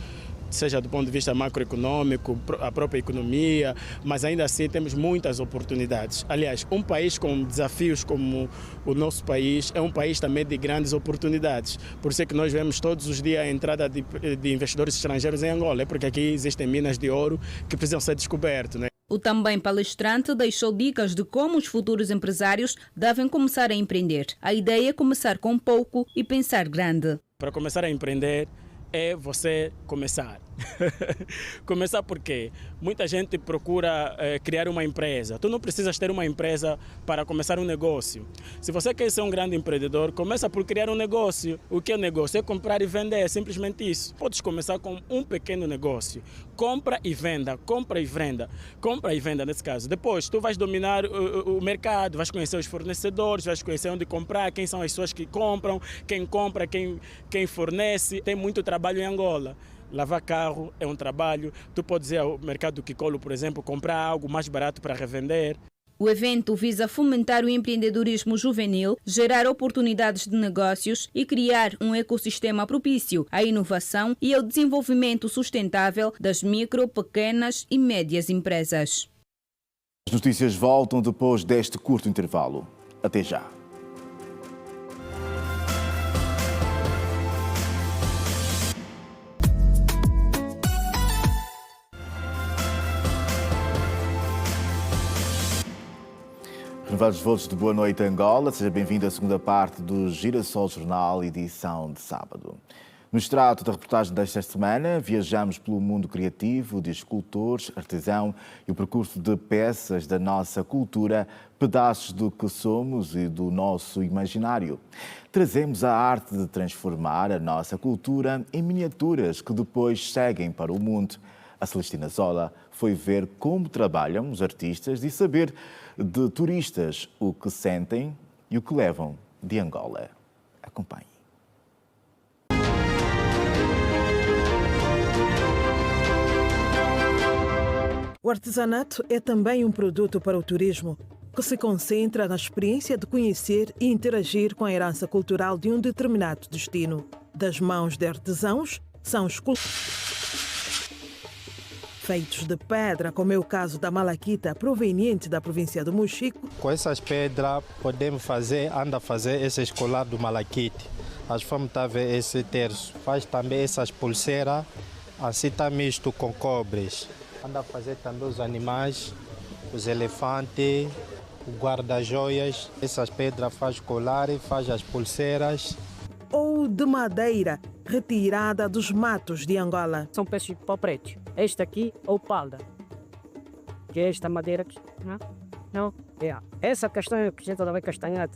seja do ponto de vista macroeconômico, a própria economia, mas ainda assim temos muitas oportunidades. Aliás, um país com desafios como o nosso país é um país também de grandes oportunidades. Por isso é que nós vemos todos os dias a entrada de investidores estrangeiros em Angola, é porque aqui existem minas de ouro que precisam ser descobertas, né? O também palestrante deixou dicas de como os futuros empresários devem começar a empreender. A ideia é começar com pouco e pensar grande. Para começar a empreender é você começar. Começar por quê? Muita gente procura criar uma empresa. Tu não precisas ter uma empresa para começar um negócio. Se você quer ser um grande empreendedor, começa por criar um negócio. O que é negócio? É comprar e vender, é simplesmente isso. Podes começar com um pequeno negócio. Compra e venda, compra e venda. Compra e venda nesse caso. Depois tu vais dominar o mercado, vais conhecer os fornecedores, vais conhecer onde comprar, quem são as pessoas que compram, quem compra, quem fornece. Tem muito trabalho em Angola. Lavar carro é um trabalho. Tu podes ir ao mercado do Kikolo, por exemplo, comprar algo mais barato para revender. O evento visa fomentar o empreendedorismo juvenil, gerar oportunidades de negócios e criar um ecossistema propício à inovação e ao desenvolvimento sustentável das micro, pequenas e médias empresas. As notícias voltam depois deste curto intervalo. Até já. Renovados votos de boa noite, Angola. Seja bem-vindo à segunda parte do Girassol Jornal, edição de sábado. No extrato da reportagem desta semana, viajamos pelo mundo criativo de escultores, artesão e o percurso de peças da nossa cultura, pedaços do que somos e do nosso imaginário. Trazemos a arte de transformar a nossa cultura em miniaturas que depois seguem para o mundo. A Celestina Zola foi ver como trabalham os artistas e saber de turistas o que sentem e o que levam de Angola. Acompanhe. O artesanato é também um produto para o turismo, que se concentra na experiência de conhecer e interagir com a herança cultural de um determinado destino. Das mãos de artesãos são esculturas feitos de pedra, como é o caso da malaquita, proveniente da província do Mochico. Com essas pedras podemos fazer esse colar do malaquite. As vamos ver esse terço. Faz também essas pulseiras, assim está misto com cobres. Anda a fazer também os animais, os elefantes, o guarda-joias. Essas pedras faz colar e faz as pulseiras. Ou de madeira, retirada dos matos de Angola. São peças de pau preto. Este aqui é o palda, que é esta madeira que não é. Essa castanha que a gente vai castanhada.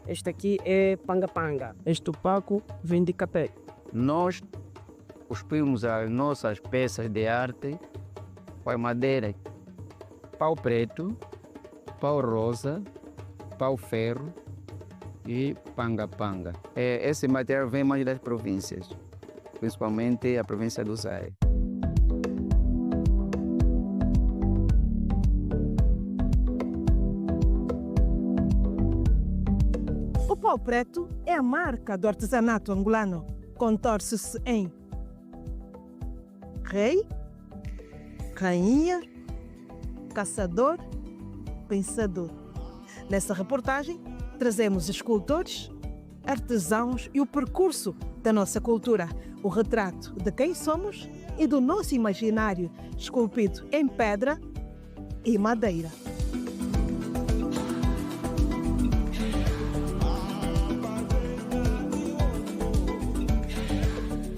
Este aqui é panga-panga. Este opaco vem de capé. Nós cuspimos as nossas peças de arte com a madeira pau preto, pau rosa, pau ferro, e panga-panga. Esse material vem mais das províncias, principalmente a província do Zaire. O pau preto é a marca do artesanato angolano. Contorce-se em rei, rainha, caçador, pensador. Nessa reportagem, trazemos escultores, artesãos e o percurso da nossa cultura, o retrato de quem somos e do nosso imaginário, esculpido em pedra e madeira.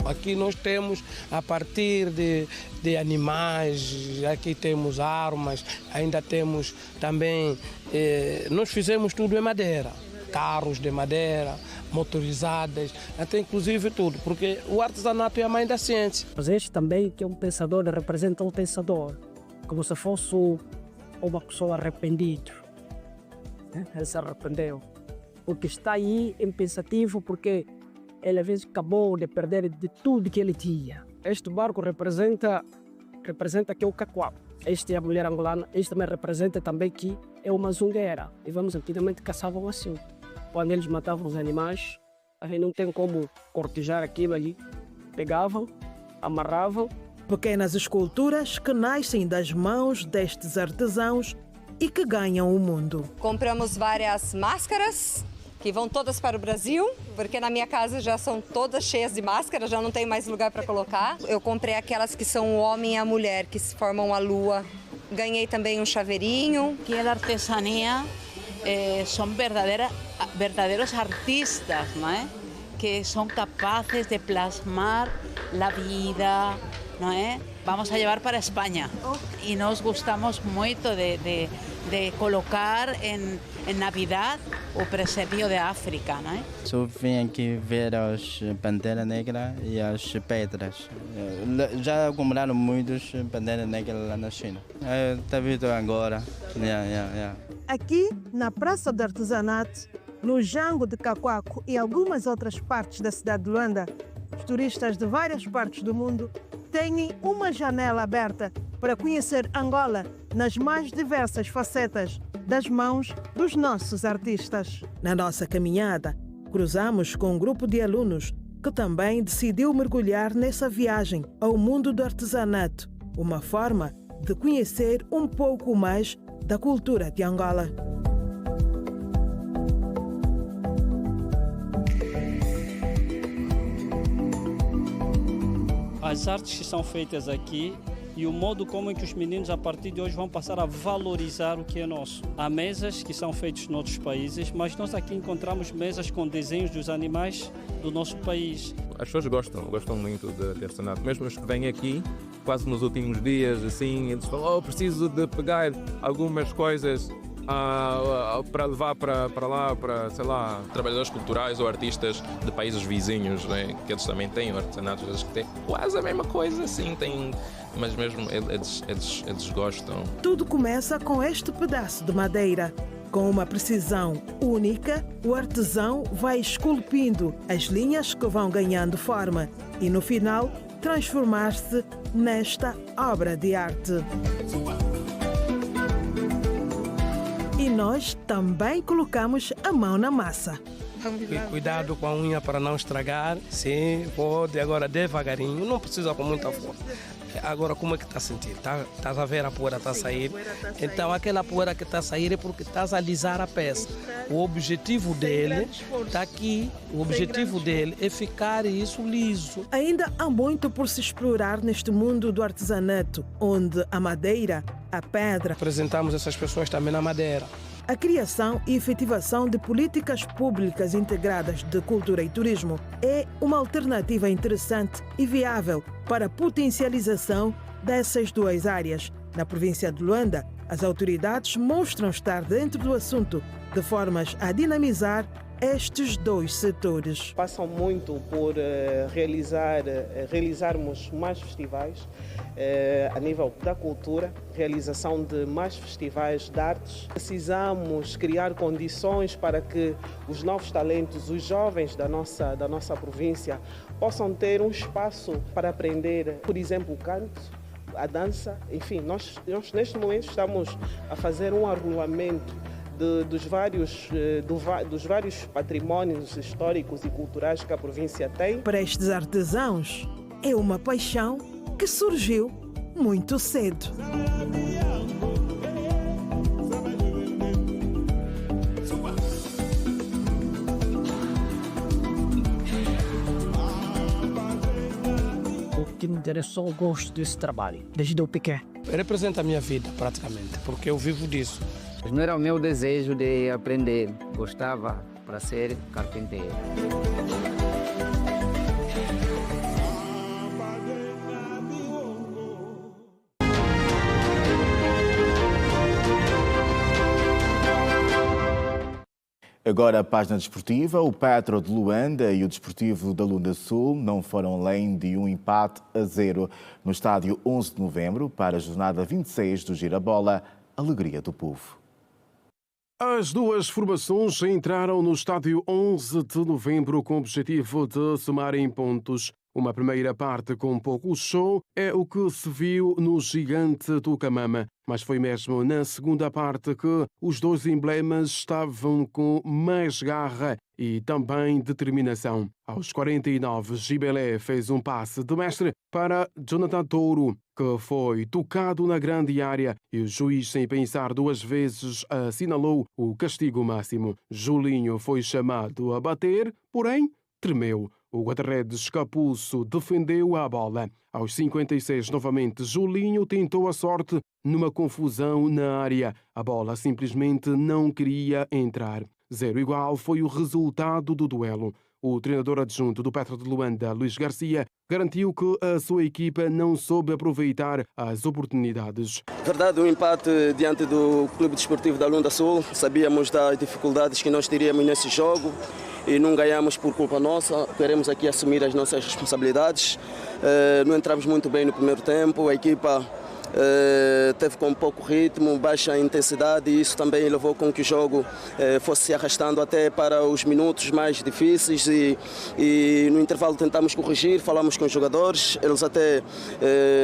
Aqui nós temos, a partir de animais, aqui temos armas, ainda temos também, nós fizemos tudo em madeira, carros de madeira, motorizadas, até inclusive tudo, porque o artesanato é a mãe da ciência. Mas este também, que é um pensador, representa um pensador, como se fosse uma pessoa arrependida. Ele se arrependeu, porque está aí em pensativo, porque ele às vezes acabou de perder de tudo que ele tinha. Este barco representa que é o cacuá. Este é a mulher angolana. Este também representa também que é uma zungueira. E vamos, antigamente caçavam assim. Quando eles matavam os animais, a gente não tem como cortejar aquilo ali. Pegavam, amarravam. Pequenas esculturas que nascem das mãos destes artesãos e que ganham o mundo. Compramos várias máscaras que vão todas para o Brasil, porque na minha casa já são todas cheias de máscaras, já não tem mais lugar para colocar. Eu comprei aquelas que são o homem e a mulher, que formam a lua. Ganhei também um chaveirinho. Que é da artesania, são verdadeiros artistas, não é? Que são capazes de plasmar a vida, não é? Vamos a levar para a Espanha. E nós gostamos muito de colocar em Navidad o presépio de África, não é? Eu vim aqui ver as Pantera Negra e as pedras. Já compraram muitos Pantera Negra lá na China. Está vindo agora. Aqui, na Praça do Artesanato, no Jango de Cacoaco e algumas outras partes da cidade de Luanda, os turistas de várias partes do mundo têm uma janela aberta para conhecer Angola nas mais diversas facetas das mãos dos nossos artistas. Na nossa caminhada, cruzamos com um grupo de alunos que também decidiu mergulhar nessa viagem ao mundo do artesanato, uma forma de conhecer um pouco mais da cultura de Angola. As artes que são feitas aqui e o modo como é que os meninos a partir de hoje vão passar a valorizar o que é nosso. Há mesas que são feitas noutros países, mas nós aqui encontramos mesas com desenhos dos animais do nosso país. As pessoas gostam muito de artesanato, mesmo os que vêm aqui, quase nos últimos dias, assim, eles falam, preciso de pegar algumas coisas para levar para lá, para, sei lá, trabalhadores culturais ou artistas de países vizinhos, né? Que eles também têm artesanatos, eles que têm quase a mesma coisa, assim, mas mesmo eles gostam. Tudo começa com este pedaço de madeira. Com uma precisão única, o artesão vai esculpindo as linhas que vão ganhando forma e, no final, transformar-se nesta obra de arte. E nós também colocamos a mão na massa. Cuidado com a unha para não estragar. Sim, pode. Agora devagarinho, não precisa com muita força. Agora como é que está a sentir? Estás a ver a poeira está a sair? Então aquela poeira que está a sair é porque estás a alisar a peça. O objetivo dele está aqui. O objetivo dele é ficar isso liso. Ainda há muito por se explorar neste mundo do artesanato, onde a madeira, a pedra... Apresentamos essas pessoas também na madeira. A criação e efetivação de políticas públicas integradas de cultura e turismo é uma alternativa interessante e viável para a potencialização dessas duas áreas. Na província de Luanda, As autoridades mostram estar dentro do assunto, de formas a dinamizar estes dois setores. Passam muito por realizarmos mais festivais a nível da cultura, realização de mais festivais de artes. Precisamos criar condições para que os novos talentos, os jovens da nossa província, possam ter um espaço para aprender, por exemplo, o canto, a dança. Enfim, nós neste momento estamos a fazer um arrulamento dos vários patrimónios históricos e culturais que a província tem. Para estes artesãos, é uma paixão que surgiu muito cedo. O que me interessou, eu gosto desse trabalho, desde o pequeno. Representa a minha vida, praticamente, porque eu vivo disso. Não era o meu desejo de aprender, gostava para ser carpinteiro. Agora a página desportiva. O Petro de Luanda e o Desportivo da Lunda Sul não foram além de um empate a 0 no estádio 11 de novembro para a jornada 26 do Girabola, Alegria do Povo. As duas formações entraram no estádio 11 de novembro com o objetivo de somarem pontos. Uma primeira parte com pouco show é o que se viu no Gigante do Camama. Mas foi mesmo na segunda parte que os dois emblemas estavam com mais garra e também determinação. Aos 49, Gibelé fez um passe de mestre para Jonathan Touro, que foi tocado na grande área e o juiz, sem pensar duas vezes, assinalou o castigo máximo. Julinho foi chamado a bater, porém tremeu. O guarda-redes Capuço defendeu a bola. Aos 56, novamente, Julinho tentou a sorte numa confusão na área. A bola simplesmente não queria entrar. 0-0 foi o resultado do duelo. O treinador adjunto do Petro de Luanda, Luís Garcia, garantiu que a sua equipa não soube aproveitar as oportunidades. Verdade, um empate diante do Clube Desportivo da Lunda Sul. Sabíamos das dificuldades que nós teríamos nesse jogo e não ganhamos por culpa nossa. Queremos aqui assumir as nossas responsabilidades. Não entramos muito bem no primeiro tempo. A equipa teve com pouco ritmo, baixa intensidade, e isso também levou com que o jogo fosse se arrastando até para os minutos mais difíceis e no intervalo tentamos corrigir, falamos com os jogadores, eles até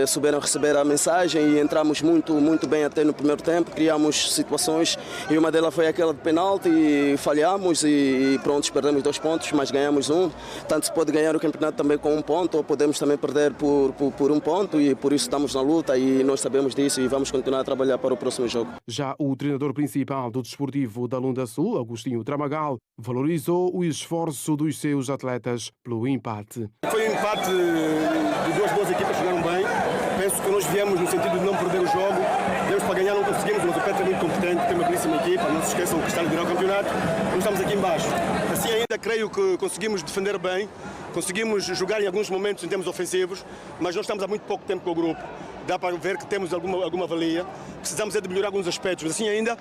souberam receber a mensagem e entramos muito bem até no primeiro tempo, criamos situações e uma delas foi aquela de penalti e falhamos e pronto, perdemos 2 pontos, mas ganhamos 1. Tanto se pode ganhar o campeonato também com 1 ponto ou podemos também perder por 1 ponto e por isso estamos na luta e nós sabemos disso e vamos continuar a trabalhar para o próximo jogo. Já o treinador principal do Desportivo da Lunda Sul, Agostinho Tramagal, valorizou o esforço dos seus atletas pelo empate. Foi um empate de duas boas equipas que jogaram bem. Penso que nós viemos no sentido de não perder o jogo. Demos para ganhar, não conseguimos, mas o Petro é muito competente, tem uma belíssima equipa. Não se esqueçam que está a liderar o campeonato. Nós estamos aqui embaixo. Assim ainda creio que conseguimos defender bem, conseguimos jogar em alguns momentos em termos ofensivos, mas nós estamos há muito pouco tempo com o grupo. Dá para ver que temos alguma valia. Precisamos de melhorar alguns aspectos, mas assim ainda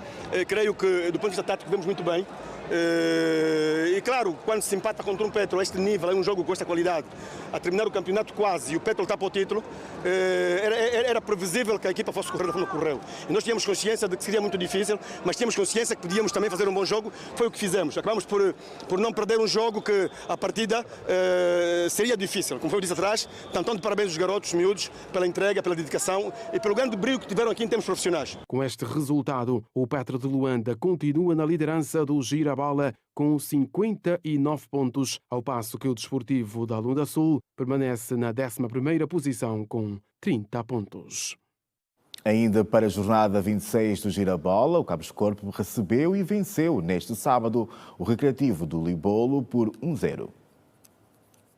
creio que do ponto de vista tático vemos muito bem. E claro, quando se empata contra um Petro a este nível, é um jogo com esta qualidade, a terminar o campeonato quase e o Petro está para o título, era previsível que a equipa fosse correr da forma que correu. E nós tínhamos consciência de que seria muito difícil, mas tínhamos consciência que podíamos também fazer um bom jogo, foi o que fizemos. Acabamos por não perder um jogo que a partida seria difícil. Como foi dito atrás, tanto de parabéns aos garotos, miúdos, pela entrega, pela dedicação e pelo grande brilho que tiveram aqui em termos profissionais. Com este resultado, o Petro de Luanda continua na liderança do Girabola com 59 pontos, ao passo que o Desportivo da Lunda Sul permanece na 11ª posição com 30 pontos. Ainda para a jornada 26 do Girabola, o Cabos Corpo recebeu e venceu neste sábado o Recreativo do Libolo por 1-0.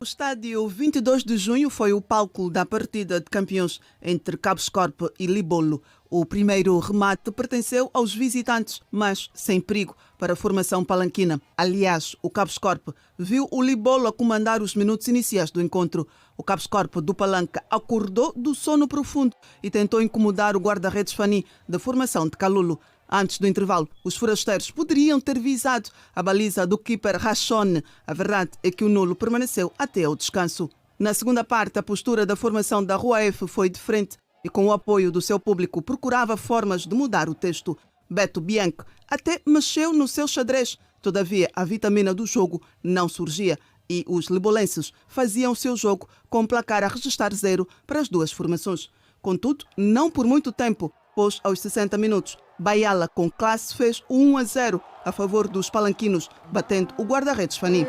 O estádio 22 de junho foi o palco da partida de campeões entre Cabos-Corp e Libolo. O primeiro remate pertenceu aos visitantes, mas sem perigo para a formação palanquina. Aliás, o Cabos-Corp viu o Libolo a comandar os minutos iniciais do encontro. O Cabos-Corp do Palanca acordou do sono profundo e tentou incomodar o guarda-redes Fani da formação de Calulo. Antes do intervalo, os forasteiros poderiam ter visado a baliza do keeper Rachone. A verdade é que o nulo permaneceu até ao descanso. Na segunda parte, a postura da formação da Rua F foi diferente e, com o apoio do seu público, procurava formas de mudar o texto. Beto Bianco até mexeu no seu xadrez. Todavia, a vitamina do jogo não surgia e os libolenses faziam o seu jogo com o placar a registrar 0 para as duas formações. Contudo, não por muito tempo, pois aos 60 minutos, Baiala com classe fez o 1-0 a favor dos palanquinos, batendo o guarda-redes Fani.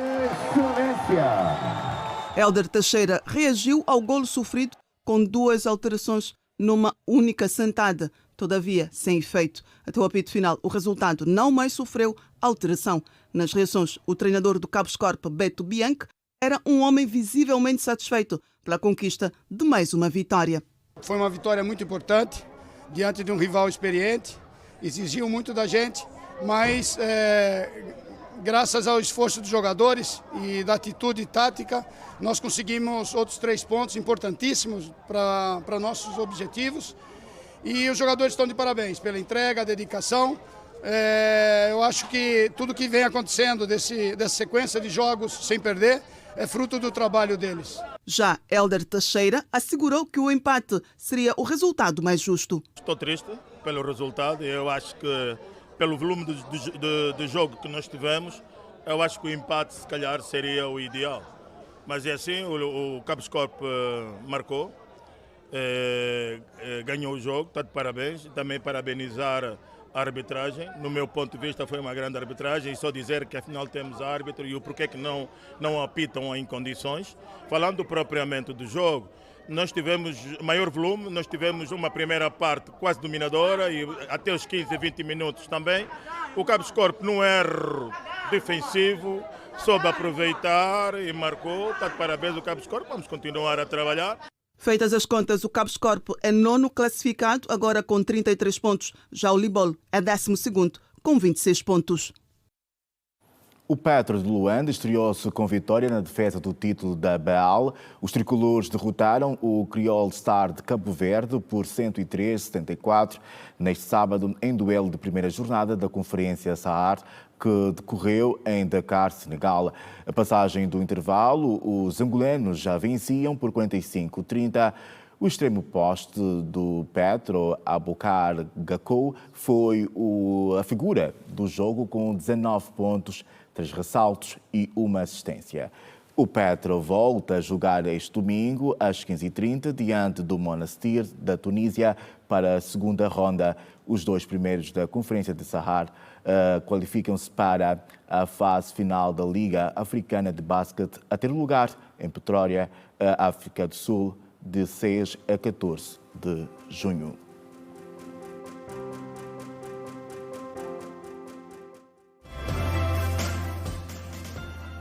Hélder Teixeira reagiu ao golo sofrido com 2 alterações numa única sentada, todavia sem efeito. Até o apito final, o resultado não mais sofreu alteração. Nas reações, o treinador do Cabos-Corp, Beto Bianco, era um homem visivelmente satisfeito pela conquista de mais uma vitória. Foi uma vitória muito importante, diante de um rival experiente, exigiu muito da gente, mas graças ao esforço dos jogadores e da atitude tática, nós conseguimos outros 3 pontos importantíssimos para nossos objetivos e os jogadores estão de parabéns pela entrega, a dedicação. Eu acho que tudo que vem acontecendo dessa sequência de jogos sem perder é fruto do trabalho deles. Já Hélder Teixeira assegurou que o empate seria o resultado mais justo. Estou triste pelo resultado. Eu acho que, pelo volume de jogo que nós tivemos, eu acho que o empate, se calhar, seria o ideal. Mas é assim, o Cabos-Corp marcou, ganhou o jogo, está de parabéns. Também parabenizar a arbitragem. No meu ponto de vista, foi uma grande arbitragem. E só dizer que, afinal, temos árbitro e o porquê que não apitam em condições. Falando propriamente do jogo, nós tivemos maior volume, nós tivemos uma primeira parte quase dominadora e até os 15, 20 minutos também. O Cabos-Corp, num erro defensivo, soube aproveitar e marcou. Está de parabéns o Cabos-Corp, vamos continuar a trabalhar. Feitas as contas, o Cabos-Corp é 9º classificado, agora com 33 pontos. Já o Libolo é 12º, com 26 pontos. O Petro de Luanda estreou-se com vitória na defesa do título da BAL. Os tricolores derrotaram o Criol Star de Cabo Verde por 103-74 neste sábado, em duelo de primeira jornada da Conferência Sahar, que decorreu em Dakar, Senegal. A passagem do intervalo, os angolanos já venciam por 45-30. O extremo poste do Petro, Abukar Gakou, foi a figura do jogo com 19 pontos, 3 ressaltos e 1 assistência. O Petro volta a jogar este domingo às 15h30 diante do Monastir da Tunísia para a segunda ronda. Os 2 primeiros da Conferência de Sahar qualificam-se para a fase final da Liga Africana de Basquete a ter lugar em Pretória, África do Sul, de 6 a 14 de junho.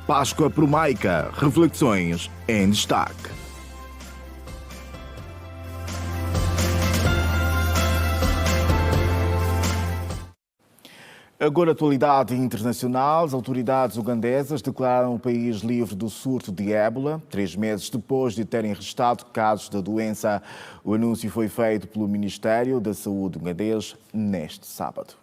Páscoa Promaica, reflexões em destaque. Agora, atualidade internacional. As autoridades ugandesas declararam o país livre do surto de ébola, 3 meses depois de terem registrado casos da doença. O anúncio foi feito pelo Ministério da Saúde ugandês neste sábado.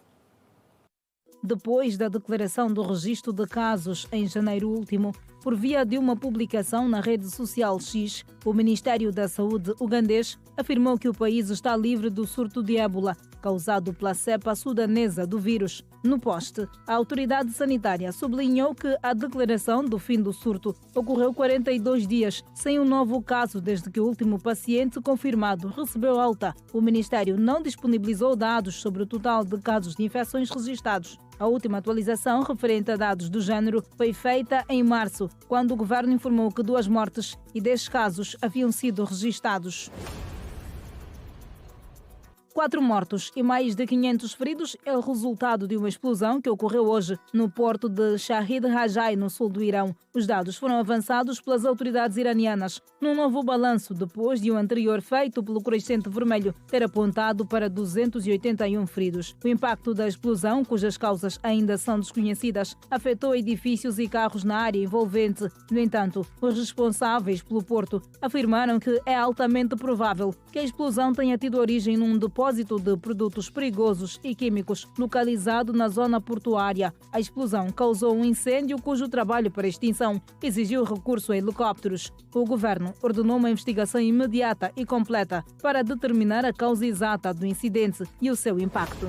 Depois da declaração do registro de casos em janeiro último, por via de uma publicação na rede social X, o Ministério da Saúde ugandês afirmou que o país está livre do surto de ébola, causado pela cepa sudanesa do vírus. No post, a autoridade sanitária sublinhou que a declaração do fim do surto ocorreu 42 dias sem um novo caso desde que o último paciente confirmado recebeu alta. O Ministério não disponibilizou dados sobre o total de casos de infecções registados. A última atualização referente a dados do género foi feita em março, quando o governo informou que 2 mortes e 10 casos haviam sido registados. 4 mortos e mais de 500 feridos é o resultado de uma explosão que ocorreu hoje no porto de Shahid Rajai, no sul do Irão. Os dados foram avançados pelas autoridades iranianas num novo balanço depois de um anterior feito pelo Crescente Vermelho ter apontado para 281 feridos. O impacto da explosão, cujas causas ainda são desconhecidas, afetou edifícios e carros na área envolvente. No entanto, os responsáveis pelo porto afirmaram que é altamente provável que a explosão tenha tido origem num depósito de produtos perigosos e químicos localizado na zona portuária. A explosão causou um incêndio cujo trabalho para extinção exigiu recurso a helicópteros. O governo ordenou uma investigação imediata e completa para determinar a causa exata do incidente e o seu impacto.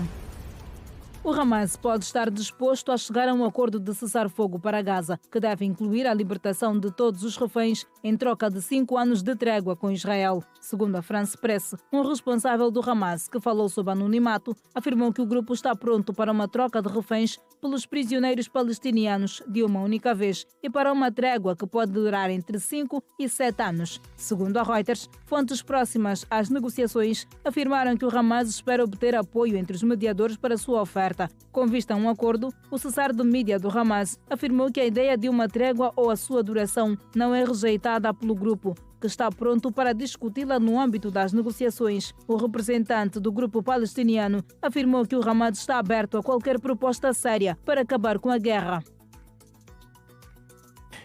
O Hamas pode estar disposto a chegar a um acordo de cessar-fogo para Gaza, que deve incluir a libertação de todos os reféns em troca de 5 anos de trégua com Israel. Segundo a France Press, um responsável do Hamas, que falou sob anonimato, afirmou que o grupo está pronto para uma troca de reféns pelos prisioneiros palestinianos de uma única vez e para uma trégua que pode durar entre 5 e 7 anos. Segundo a Reuters, fontes próximas às negociações afirmaram que o Hamas espera obter apoio entre os mediadores para sua oferta. Com vista a um acordo, o cessar de mídia do Hamas afirmou que a ideia de uma trégua ou a sua duração não é rejeitada pelo grupo, que está pronto para discuti-la no âmbito das negociações. O representante do grupo palestiniano afirmou que o Hamas está aberto a qualquer proposta séria para acabar com a guerra.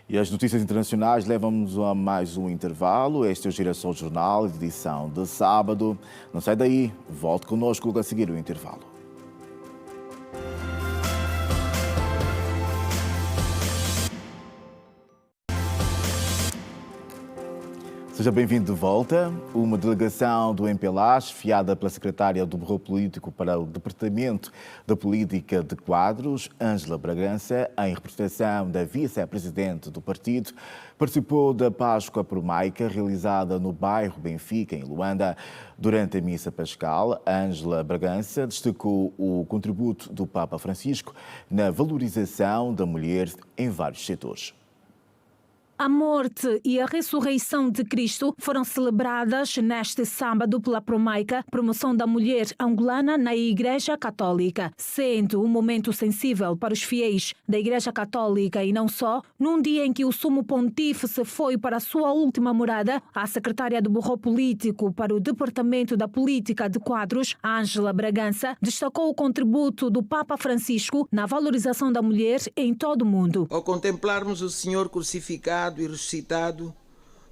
E as notícias internacionais levam-nos a mais um intervalo. Este é o Girassol Jornal, edição de sábado. Não sai daí, volte connosco a seguir o intervalo. Seja bem-vindo de volta. Uma delegação do MPLA, chefiada pela secretária do Bureau Político para o Departamento da Política de Quadros, Ângela Bragança, em representação da vice-presidente do partido, participou da Páscoa Promaica, realizada no bairro Benfica, em Luanda. Durante a missa pascal, Ângela Bragança destacou o contributo do Papa Francisco na valorização da mulher em vários setores. A morte e a ressurreição de Cristo foram celebradas neste sábado pela Promaica, promoção da mulher angolana na Igreja Católica, sendo um momento sensível para os fiéis da Igreja Católica e não só. Num dia em que o Sumo Pontífice foi para a sua última morada, a secretária do Bureau Político para o Departamento da Política de Quadros, Ângela Bragança, destacou o contributo do Papa Francisco na valorização da mulher em todo o mundo. Ao contemplarmos o Senhor crucificado e ressuscitado,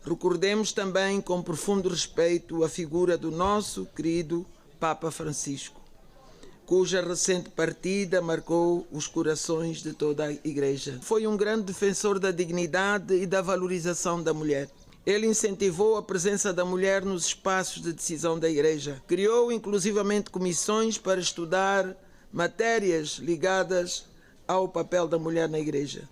recordemos também com profundo respeito a figura do nosso querido Papa Francisco, cuja recente partida marcou os corações de toda a Igreja. Foi um grande defensor da dignidade e da valorização da mulher. Ele incentivou a presença da mulher nos espaços de decisão da Igreja. Criou inclusivamente comissões para estudar matérias ligadas ao papel da mulher na Igreja.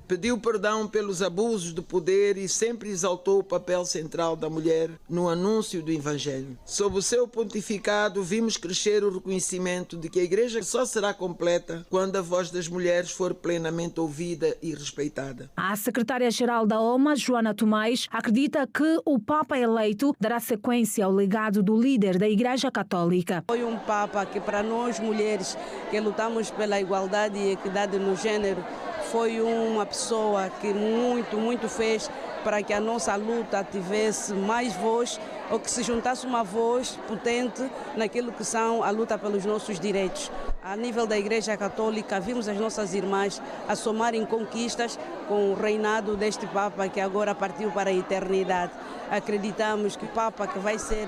Pediu perdão pelos abusos de poder e sempre exaltou o papel central da mulher no anúncio do Evangelho. Sob o seu pontificado, vimos crescer o reconhecimento de que a Igreja só será completa quando a voz das mulheres for plenamente ouvida e respeitada. A secretária-geral da OMA, Joana Tomás, acredita que o Papa eleito dará sequência ao legado do líder da Igreja Católica. Foi um Papa que, para nós mulheres que lutamos pela igualdade e equidade no gênero, foi uma pessoa que muito fez para que a nossa luta tivesse mais voz, ou que se juntasse uma voz potente naquilo que são a luta pelos nossos direitos. A nível da Igreja Católica, vimos as nossas irmãs a somarem conquistas com o reinado deste Papa que agora partiu para a eternidade. Acreditamos que o Papa que vai ser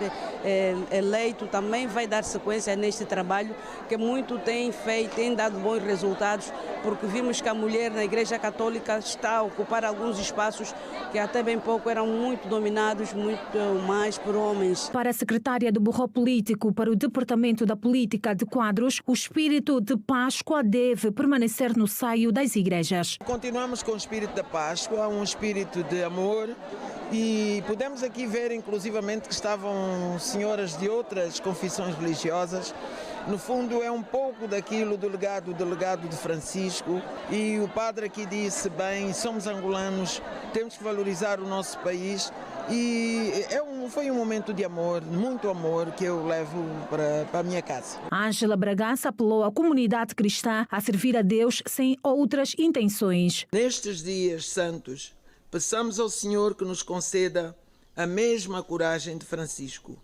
eleito também vai dar sequência neste trabalho que muito tem feito, tem dado bons resultados, porque vimos que a mulher na Igreja Católica está a ocupar alguns espaços que até bem pouco eram muito dominados, muito mais por homens. Para a secretária do Bureau Político para o Departamento da Política de Quadros, o espírito de Páscoa deve permanecer no seio das igrejas. Continuamos com o espírito da Páscoa, um espírito de amor, e podemos aqui ver inclusivamente que estavam senhoras de outras confissões religiosas No fundo, é um pouco daquilo do legado de Francisco. E o padre aqui disse bem, somos angolanos, temos que valorizar o nosso país. E foi um momento de amor, muito amor, que eu levo para a minha casa. Ângela Bragança apelou à comunidade cristã a servir a Deus sem outras intenções. Nestes dias santos, peçamos ao Senhor que nos conceda a mesma coragem de Francisco.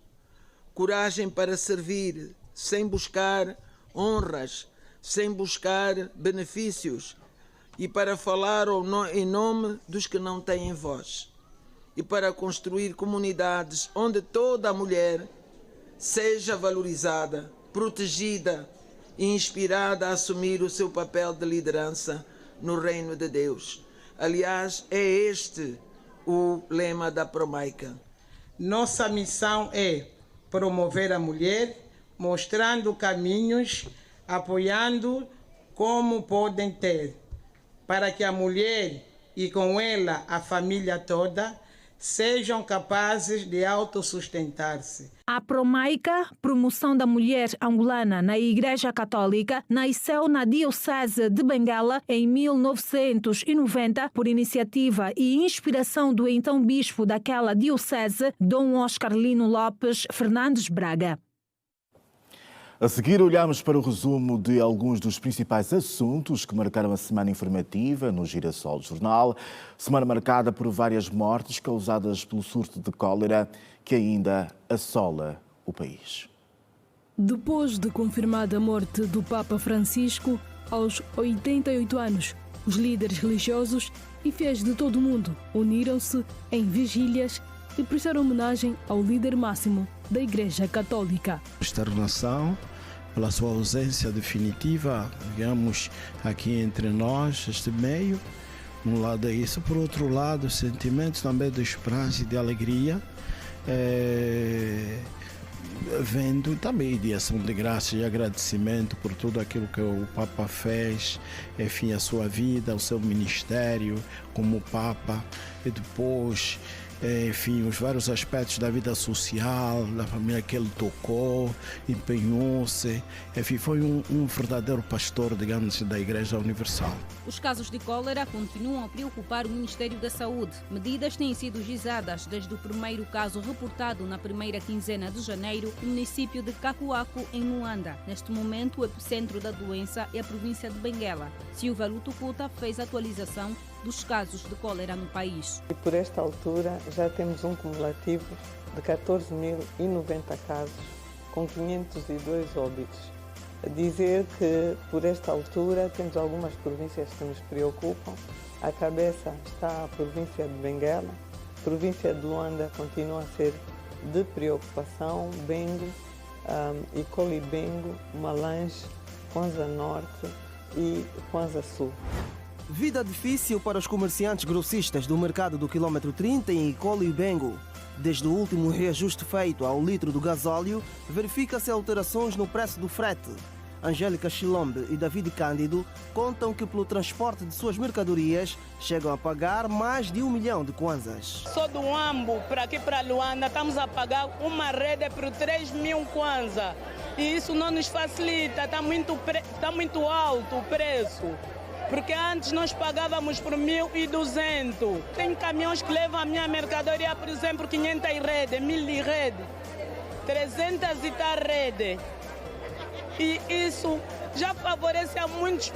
Coragem para servir, sem buscar honras, sem buscar benefícios, e para falar em nome dos que não têm voz, e para construir comunidades onde toda a mulher seja valorizada, protegida e inspirada a assumir o seu papel de liderança no reino de Deus. Aliás, é este o lema da Promaica. Nossa missão é promover a mulher, mostrando caminhos, apoiando como podem ter, para que a mulher e com ela a família toda sejam capazes de autossustentar-se. A Promaica, promoção da mulher angolana na Igreja Católica, nasceu na Diocese de Benguela em 1990 por iniciativa e inspiração do então bispo daquela diocese, Dom Oscar Lino Lopes Fernandes Braga. A seguir, olhamos para o resumo de alguns dos principais assuntos que marcaram a semana informativa no Girassol Jornal. Semana marcada por várias mortes causadas pelo surto de cólera que ainda assola o país. Depois de confirmada a morte do Papa Francisco, aos 88 anos, os líderes religiosos e fiéis de todo o mundo uniram-se em vigílias e prestaram homenagem ao líder máximo da Igreja Católica. Externação, pela sua ausência definitiva, digamos, aqui entre nós, este meio. Um lado é isso, por outro lado, sentimentos também de esperança e de alegria, vendo também de ação de graça e agradecimento por tudo aquilo que o Papa fez, enfim, a sua vida, o seu ministério como Papa, e depois, enfim, os vários aspectos da vida social, da família que ele tocou, empenhou-se, enfim, foi um verdadeiro pastor, digamos, da Igreja Universal. Os casos de cólera continuam a preocupar o Ministério da Saúde. Medidas têm sido gizadas desde o primeiro caso reportado na primeira quinzena de janeiro no município de Cacoaco, em Luanda. Neste momento, o epicentro da doença é a província de Benguela. Silva Lutucuta fez a atualização dos casos de cólera no país. E por esta altura já temos um cumulativo de 14.090 casos, com 502 óbitos. A dizer que por esta altura temos algumas províncias que nos preocupam. À cabeça está a província de Benguela, a província de Luanda continua a ser de preocupação, Bengo, Icolibengo, Malange, Kwanza Norte e Kwanza Sul. Vida difícil para os comerciantes grossistas do mercado do quilômetro 30 em Icolibengo. Desde o último reajuste feito ao litro do gasóleo, verifica-se alterações no preço do frete. Angélica Chilombe e David Cândido contam que pelo transporte de suas mercadorias chegam a pagar mais de 1 milhão de kwanzas. Só do Ambo para aqui para Luanda estamos a pagar uma rede por 3.000 kwanza. E isso não nos facilita, está muito alto o preço. Porque antes nós pagávamos por 1.200. Tem caminhões que levam a minha mercadoria, por exemplo, 500 redes, 1.000 redes, 300 e tal redes. E isso já favorece a muitos,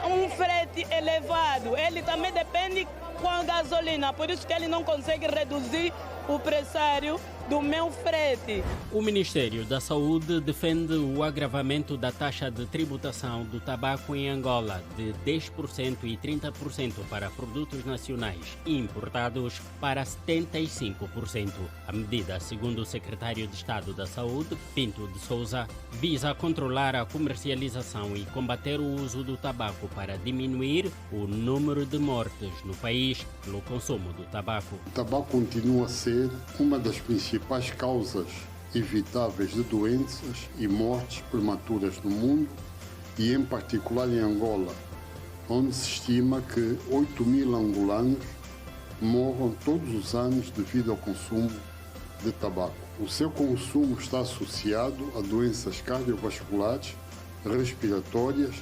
um frete elevado. Ele também depende com a gasolina, por isso que ele não consegue reduzir o pressário do meu frete. O Ministério da Saúde defende o agravamento da taxa de tributação do tabaco em Angola de 10% e 30% para produtos nacionais e importados para 75%. A medida, segundo o secretário de Estado da Saúde, Pinto de Souza, visa controlar a comercialização e combater o uso do tabaco para diminuir o número de mortes no país pelo consumo do tabaco. O tabaco continua a ser uma das principais causas evitáveis de doenças e mortes prematuras no mundo e em particular em Angola, onde se estima que 8.000 angolanos morram todos os anos devido ao consumo de tabaco. O seu consumo está associado a doenças cardiovasculares, respiratórias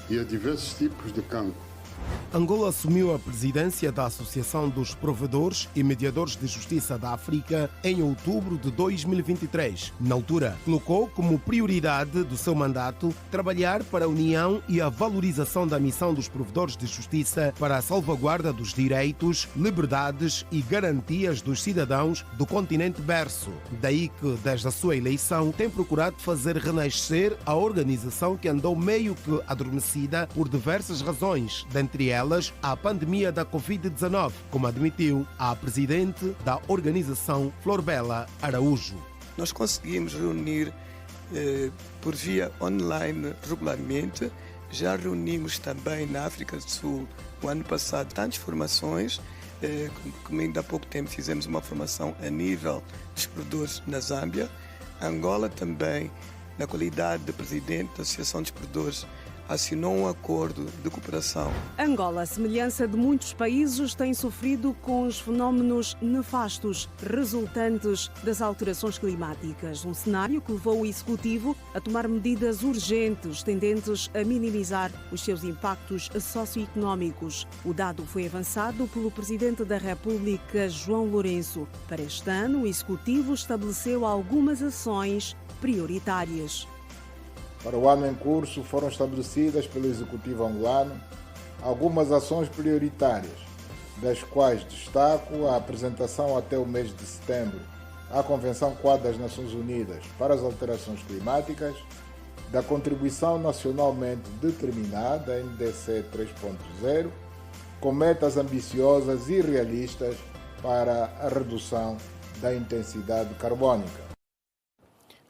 e a diversos tipos de cancro. Angola assumiu a presidência da Associação dos Provedores e Mediadores de Justiça da África em outubro de 2023. Na altura, colocou como prioridade do seu mandato trabalhar para a união e a valorização da missão dos provedores de justiça para a salvaguarda dos direitos, liberdades e garantias dos cidadãos do continente berço. Daí que, desde a sua eleição, tem procurado fazer renascer a organização que andou meio que adormecida por diversas razões, dentre elas a pandemia da Covid-19, como admitiu a presidente da organização, Florbela Araújo. Nós conseguimos reunir por via online regularmente. Já reunimos também na África do Sul, o ano passado, tantas formações, como ainda há pouco tempo fizemos uma formação a nível dos provedores na Zâmbia. Angola também, na qualidade de presidente da Associação dos Provedores, assinou um acordo de cooperação. Angola, à semelhança de muitos países, tem sofrido com os fenómenos nefastos resultantes das alterações climáticas. Um cenário que levou o Executivo a tomar medidas urgentes tendentes a minimizar os seus impactos socioeconómicos. O dado foi avançado pelo Presidente da República, João Lourenço. Para este ano, o Executivo estabeleceu algumas ações prioritárias. Para o ano em curso, foram estabelecidas pelo Executivo angolano algumas ações prioritárias, das quais destaco a apresentação até o mês de setembro à Convenção Quadro das Nações Unidas para as Alterações Climáticas, da Contribuição Nacionalmente Determinada, NDC 3.0, com metas ambiciosas e realistas para a redução da intensidade carbónica.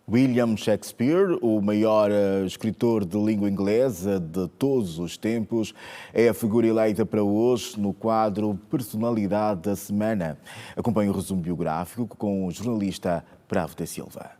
William Shakespeare, o maior escritor de língua inglesa de todos os tempos, é a figura eleita para hoje no quadro Personalidade da Semana. Acompanhe o resumo biográfico com o jornalista Bravo da Silva.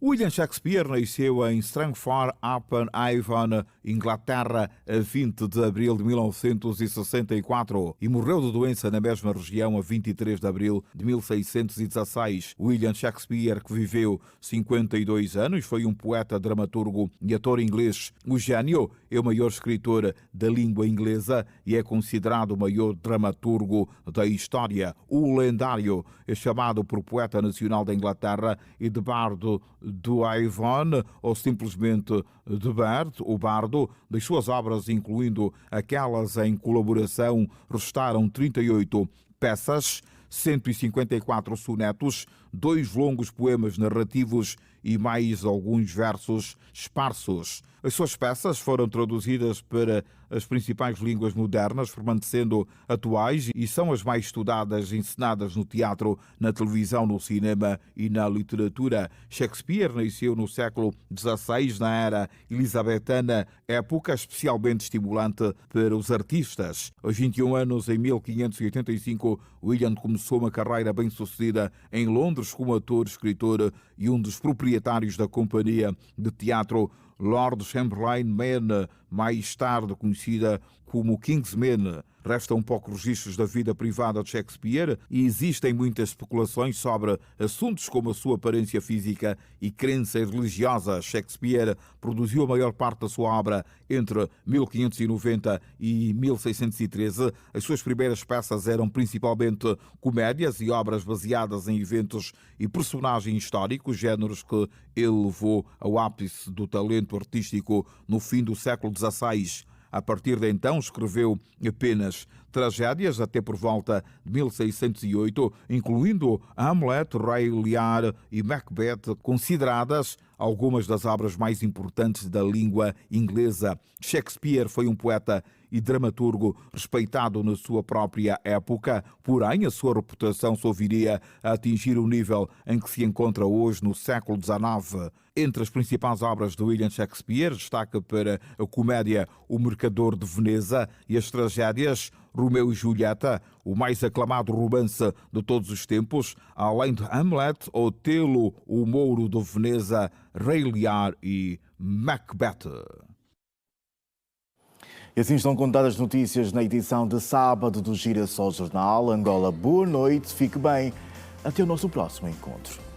William Shakespeare nasceu em Strangford-upon-Avon, Inglaterra, a 20 de abril de 1964 e morreu de doença na mesma região a 23 de abril de 1616. William Shakespeare, que viveu 52 anos, foi um poeta, dramaturgo e ator inglês. O gênio é o maior escritor da língua inglesa e é considerado o maior dramaturgo da história. O lendário é chamado por poeta nacional da Inglaterra e de bardo do Avon, ou simplesmente de Bard, o bardo. Das suas obras, incluindo aquelas em colaboração, restaram 38 peças, 154 sonetos, 2 longos poemas narrativos e mais alguns versos esparsos. As suas peças foram traduzidas para as principais línguas modernas, permanecendo atuais, e são as mais estudadas e encenadas no teatro, na televisão, no cinema e na literatura. Shakespeare nasceu no século XVI, na era elisabetana, época especialmente estimulante para os artistas. Aos 21 anos, em 1585, William começou uma carreira bem-sucedida em Londres como ator, escritor e um dos proprietários da companhia de teatro Lord Chamberlain Man, mais tarde conhecida como Kingsman. Restam poucos registros da vida privada de Shakespeare e existem muitas especulações sobre assuntos como a sua aparência física e crenças religiosas. Shakespeare produziu a maior parte da sua obra entre 1590 e 1613. As suas primeiras peças eram principalmente comédias e obras baseadas em eventos e personagens históricos, géneros que ele levou ao ápice do talento artístico no fim do século XVI. A partir de então, escreveu apenas tragédias até por volta de 1608, incluindo Hamlet, Rei Lear e Macbeth, consideradas algumas das obras mais importantes da língua inglesa. Shakespeare foi um poeta e dramaturgo respeitado na sua própria época, porém a sua reputação só viria a atingir o nível em que se encontra hoje no século XIX. Entre as principais obras de William Shakespeare, destaca para a comédia O Mercador de Veneza e as tragédias Romeu e Julieta, o mais aclamado romance de todos os tempos, além de Hamlet, Otelo, O Mouro de Veneza, Rei Lear e Macbeth. E assim estão contadas notícias na edição de sábado do Girassol Jornal. Angola, boa noite, fique bem. Até o nosso próximo encontro.